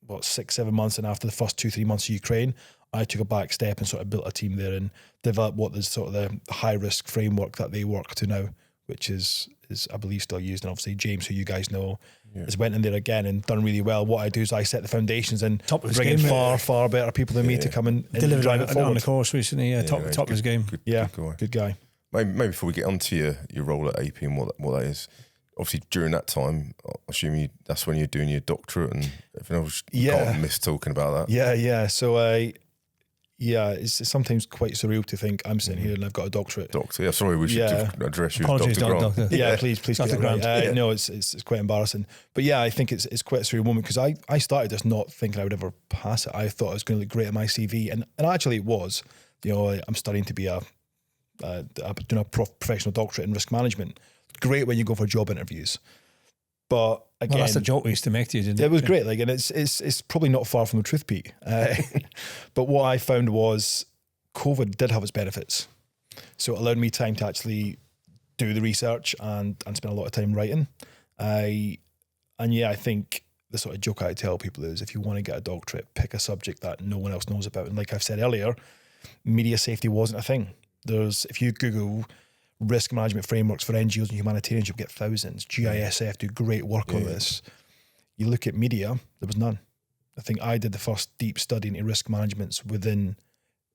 6-7 months, and after the first 2-3 months of Ukraine, I took a back step and sort of built a team there and developed what is sort of the high risk framework that they work to now, which is I believe still used. And obviously James, who you guys know, has went in there again and done really well. What I do is I set the foundations and bring in far better people than me to come and drive it forward. On the course recently, top of his game. Good guy. Maybe before we get onto your role at AP and what that is, obviously during that time, I assume that's when you're doing your doctorate and everything else. You can't miss talking about that. Yeah. So it's sometimes quite surreal to think I'm sitting here and I've got a doctorate. Doctor, sorry, we should address you Apologies, as Dr. Grant. Doctor. Yeah, please Dr. Grant. No, it's quite embarrassing. But yeah, I think it's quite a surreal moment because I started just not thinking I would ever pass it. I thought I was going to look great at my CV, and actually it was. I'm studying to be doing a professional doctorate in risk management. Great when you go for job interviews, but again, that's the joke we used to make to you, didn't it? It was great, and it's probably not far from the truth, Pete. But what I found was COVID did have its benefits, so it allowed me time to actually do the research and spend a lot of time writing. I think the sort of joke I tell people is, if you want to get a doctorate, pick a subject that no one else knows about. And like I've said earlier, media safety wasn't a thing. If you Google risk management frameworks for NGOs and humanitarians, you'll get thousands. GISF do great work on this. You look at media, there was none. I think I did the first deep study into risk management within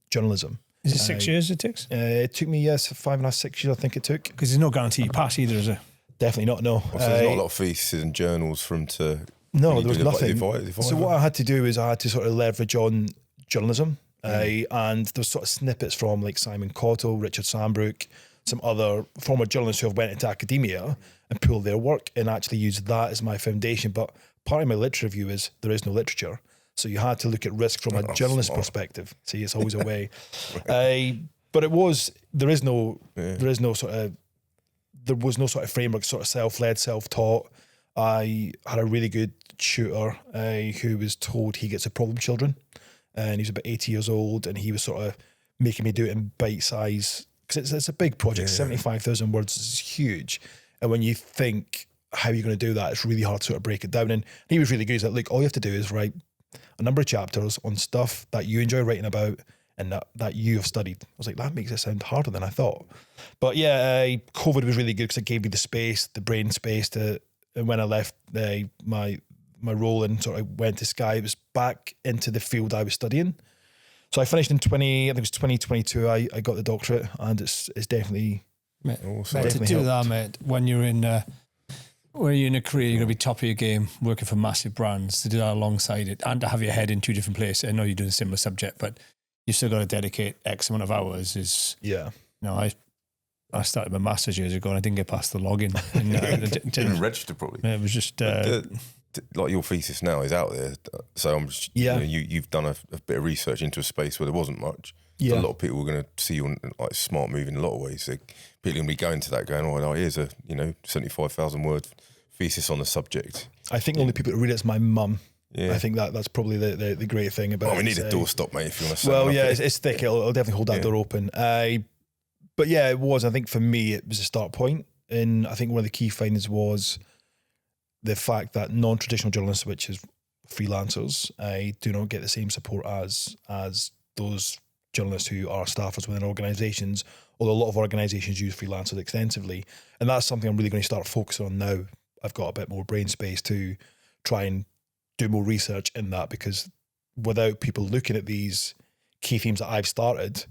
journalism. Is it 6 years it takes? It took me 5.5, 6 years, I think it took. Because there's no guarantee you pass either, is there? Definitely not, no. So there's not a lot of theses and journals for them to... No, there was nothing. So what I had to do is I had to sort of leverage on journalism. And there's sort of snippets from like Simon Cottle, Richard Sambrook, some other former journalists who have went into academia and pulled their work and actually used that as my foundation. But part of my literature review is there is no literature. So you had to look at risk from a journalist perspective. See, it's always a way. But there was no sort of framework, sort of self-led, self-taught. I had a really good tutor who was told he gets a problem children. And he was about 80 years old, and he was sort of making me do it in bite size, because it's a big project. 75,000 words is huge, and when you think how you're going to do that, it's really hard to sort of break it down. And he was really good. He's like, look, all you have to do is write a number of chapters on stuff that you enjoy writing about and that you have studied. I was like, that makes it sound harder than I thought. But yeah, COVID was really good because it gave me the space, the brain space to. And when I left my role and sort of went to Sky, it was back into the field I was studying. So I finished in 2022. I got the doctorate, and it's definitely awesome. To do that, mate, when you're in where you're in a career, you're going to be top of your game, working for massive brands, to do that alongside it and to have your head in two different places. I know you're doing a similar subject, but you've still got to dedicate X amount of hours. I started my master's years ago and I didn't get past the login. And, didn't register probably. It was just... like your thesis now is out there. So I'm just, you've done a bit of research into a space where there wasn't much. So a lot of people were going to see you on like smart move in a lot of ways. So people are going to be going to that going, oh, here's a 75,000 word thesis on the subject. I think the only people that read it's my mum. Yeah. I think that's probably the great thing about it. We need a doorstop, mate, if you want to say well, yeah, it's thick. It'll definitely hold that door open. But yeah, it was. I think for me, it was a start point. And I think one of the key findings was the fact that non-traditional journalists, which is freelancers, do not get the same support as those journalists who are staffers within organisations, although a lot of organisations use freelancers extensively. And that's something I'm really going to start focusing on now. I've got a bit more brain space to try and do more research in that, because without people looking at these key themes that I've started,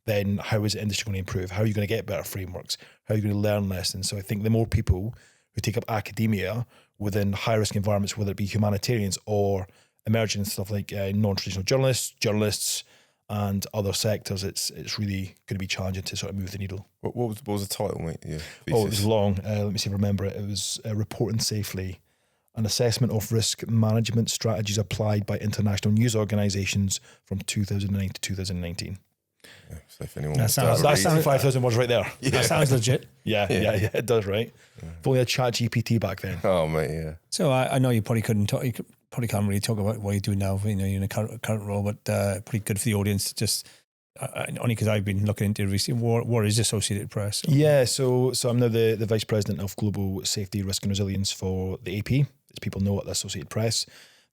then how is the industry going to improve? How are you going to get better frameworks? How are you going to learn lessons? So I think the more people who take up academia within high-risk environments, whether it be humanitarians or emerging stuff like non-traditional journalists, and other sectors, it's really going to be challenging to sort of move the needle. What was the title, mate? Yeah, it was long. Let me see if I remember it. It was Reporting Safely, an assessment of risk management strategies applied by international news organisations from 2009 to 2019. Yeah, so if anyone that's 5,000 words right there. Yeah. That sounds legit. Yeah, it does, right? Yeah. If only had ChatGPT back then. Oh, mate, yeah. So I know you probably couldn't talk. Probably can't really talk about what you do now. You're in a current role, but pretty good for the audience to just only because I've been looking into it recently. What is Associated Press? So. Yeah, so I'm now the Vice President of Global Safety, Risk and Resilience for the AP, as people know at the Associated Press.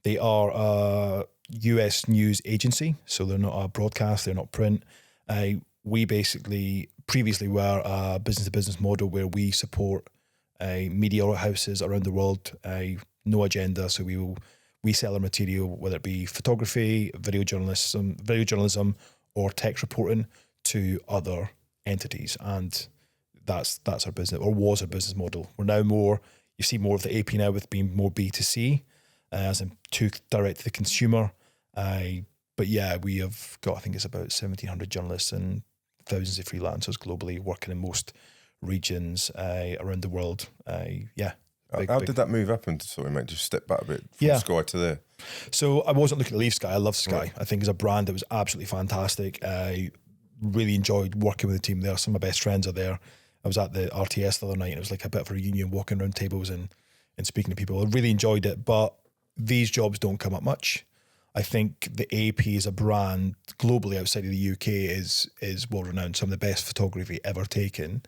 They are a US news agency, so they're not a broadcast, they're not print. We basically previously were a business-to-business model where we support media houses around the world, no agenda, so we sell our material, whether it be photography, video journalism, or text reporting to other entities, and that's our business, or was our business model. We're now you see more of the AP now with being more B2C, as in to direct to the consumer. But yeah, we have got, I think it's about 1,700 journalists and thousands of freelancers globally working in most regions around the world. How did that move happen? Sorry, mate, just step back a bit from Sky to there. So I wasn't looking to leave Sky. I love Sky. Right. I think as a brand, it was absolutely fantastic. I really enjoyed working with the team there. Some of my best friends are there. I was at the RTS the other night and it was like a bit of a reunion, walking around tables and speaking to people. I really enjoyed it, but these jobs don't come up much. I think the AP as a brand globally outside of the UK is well renowned. Some of the best photography ever taken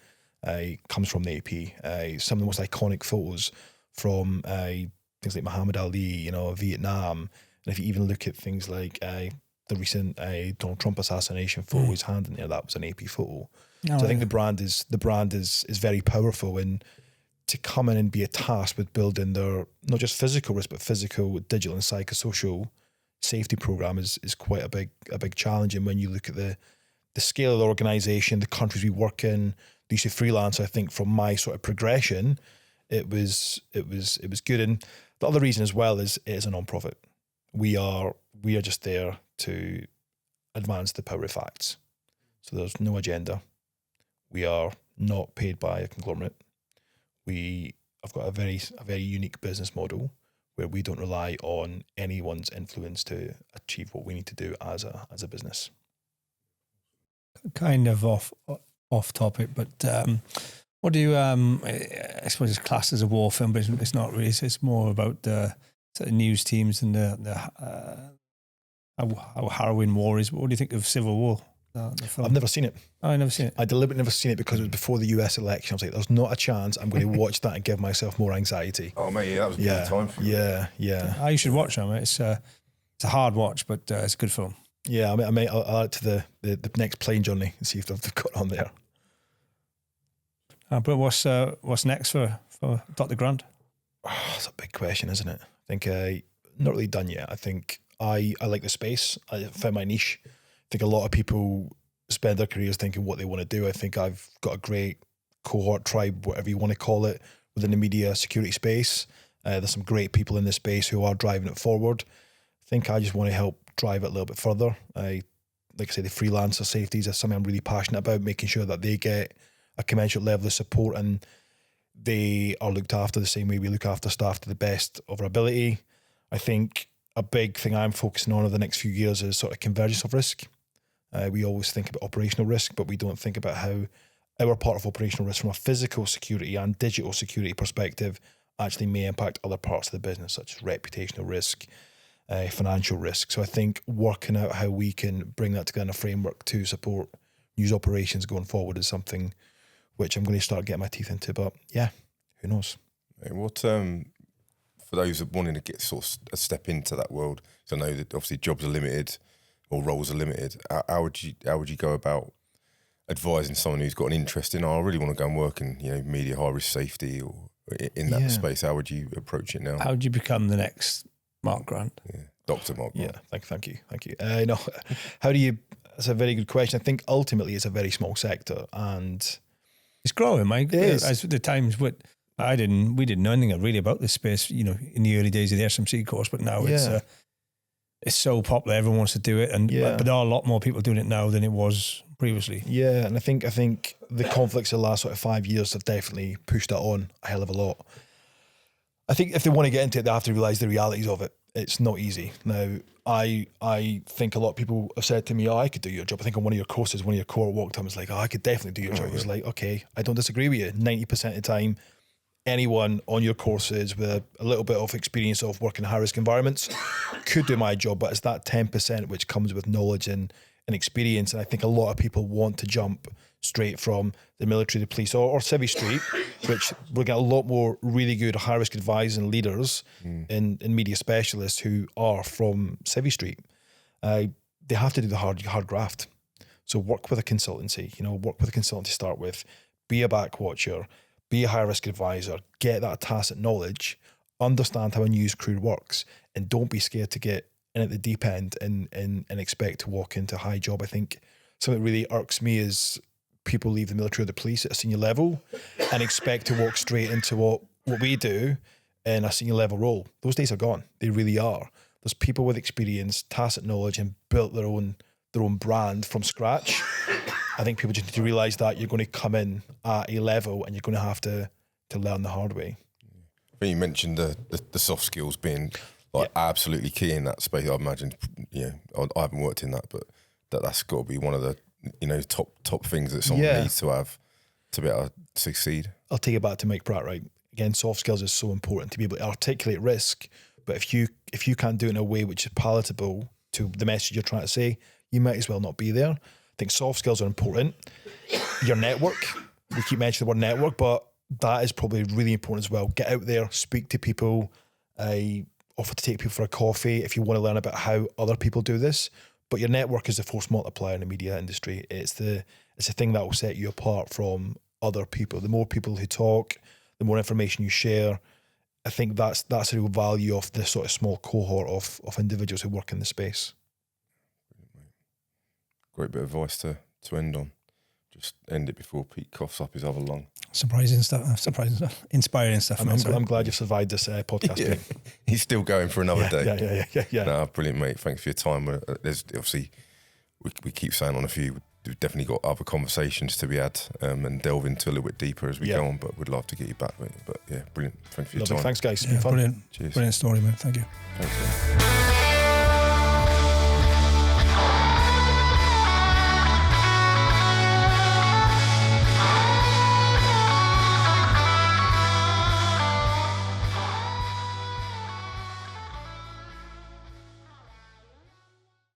comes from the AP. Some of the most iconic photos from things like Muhammad Ali, Vietnam. And if you even look at things like the recent Donald Trump assassination photo, his hand in there, that was an AP photo. So I think the brand is very powerful, and to come in and be tasked with building their not just physical risk but physical, digital, and psychosocial safety program is quite a big challenge. And when you look at the scale of the organisation, the countries we work in, the use of freelance, I think from my sort of progression, it was good. And the other reason as well is it is a non-profit. We are just there to advance the power of facts. So there's no agenda. We are not paid by a conglomerate. We have got a very unique business model where we don't rely on anyone's influence to achieve what we need to do as a business. Kind of off topic, but what do you? I suppose it's classed as a war film, but it's not really. It's more about the sort of news teams and how harrowing war is. What do you think of Civil War? The film? I've never seen it. Oh, I've never seen it. I deliberately never seen it because it was before the US election. I was like, there's not a chance I'm going to watch that and give myself more anxiety. Oh, mate, that was a good time for you. Yeah. You should watch that, mate. It's a hard watch, but it's a good film. Yeah, I'll add to the next plane journey and see if they've got on there. But what's next for Dr. Grant? Oh, that's a big question, isn't it? I think not really done yet. I think I like the space. I found my niche. I think a lot of people spend their careers thinking what they want to do. I think I've got a great cohort, tribe, whatever you want to call it, within the media security space. There's some great people in this space who are driving it forward. I think I just want to help drive it a little bit further. Like I say, the freelancer safeties is something I'm really passionate about, making sure that they get a commensurate level of support and they are looked after the same way we look after staff to the best of our ability. I think a big thing I'm focusing on over the next few years is sort of convergence of risk. We always think about operational risk, but we don't think about how our part of operational risk from a physical security and digital security perspective actually may impact other parts of the business, such as reputational risk, financial risk. So I think working out how we can bring that together in a framework to support news operations going forward is something which I'm going to start getting my teeth into. But yeah, who knows? What for those wanting to get sort of a step into that world? So I know that obviously jobs are limited or roles are limited. How would you go about advising someone who's got an interest in, I really want to go and work in, media high risk safety or in that space? How would you approach it now? How would you become the next Mark Grant? Yeah, Dr. Mark Grant. Yeah, thank you. No, how do you? That's a very good question. I think ultimately it's a very small sector and it's growing, Mike. It is. As the times we didn't know anything really about this space, in the early days of the SRMC course, but now it's so popular. Everyone wants to do it, but there are a lot more people doing it now than it was previously. Yeah, and I think the conflicts of the last sort of 5 years have definitely pushed that on a hell of a lot. I think if they want to get into it, they have to realise the realities of it. It's not easy. Now, I think a lot of people have said to me, I could do your job. I think on one of your courses, one of your core walk times, like, I could definitely do your job. It's like, okay, I don't disagree with you. 90% of the time, anyone on your courses with a little bit of experience of working in high-risk environments could do my job, but it's that 10% which comes with knowledge and experience. And I think a lot of people want to jump straight from the military, the police, or Civvy Street, which we're getting a lot more really good high-risk advisors and leaders in media specialists who are from Civvy Street. They have to do the hard graft. So work with a consultancy, work with a consultancy to start with, be a back watcher, be a high-risk advisor, get that tacit knowledge, understand how a news crew works, and don't be scared to get in at the deep end and expect to walk into a high job. I think something that really irks me is people leave the military or the police at a senior level and expect to walk straight into what we do in a senior level role. Those days are gone. They really are. There's people with experience, tacit knowledge, and built their own brand from scratch. I think people just need to realise that you're going to come in at a level and you're going to have to learn the hard way. I think you mentioned the soft skills being absolutely key in that space. I imagine, I haven't worked in that, but that's got to be one of the top things that someone needs to have to be able to succeed. I'll take it back to Mike Pratt, right? Again, soft skills is so important to be able to articulate risk, but if you can't do it in a way which is palatable to the message you're trying to say, you might as well not be there. I think soft skills are important. Your network, we keep mentioning the word network, but that is probably really important as well. Get out there, speak to people, offer to take people for a coffee if you want to learn about how other people do this. But your network is the force multiplier in the media industry. It's the thing that will set you apart from other people. The more people who talk, the more information you share. I think that's the real value of this sort of small cohort of individuals who work in the space. Great bit of advice to end on. Just end it before Pete coughs up his other lung. Surprising stuff. Inspiring stuff. I'm glad you survived this podcast. Yeah. He's still going for another day. Yeah. No, brilliant, mate. Thanks for your time. There's obviously, we keep saying on a few, we've definitely got other conversations to be had and delve into a little bit deeper as we go on, but we'd love to get you back, mate. But yeah, brilliant. Thanks for your time. Thanks, guys. Yeah, fun. Brilliant. Cheers. Brilliant story, man. Thank you. Thanks, man.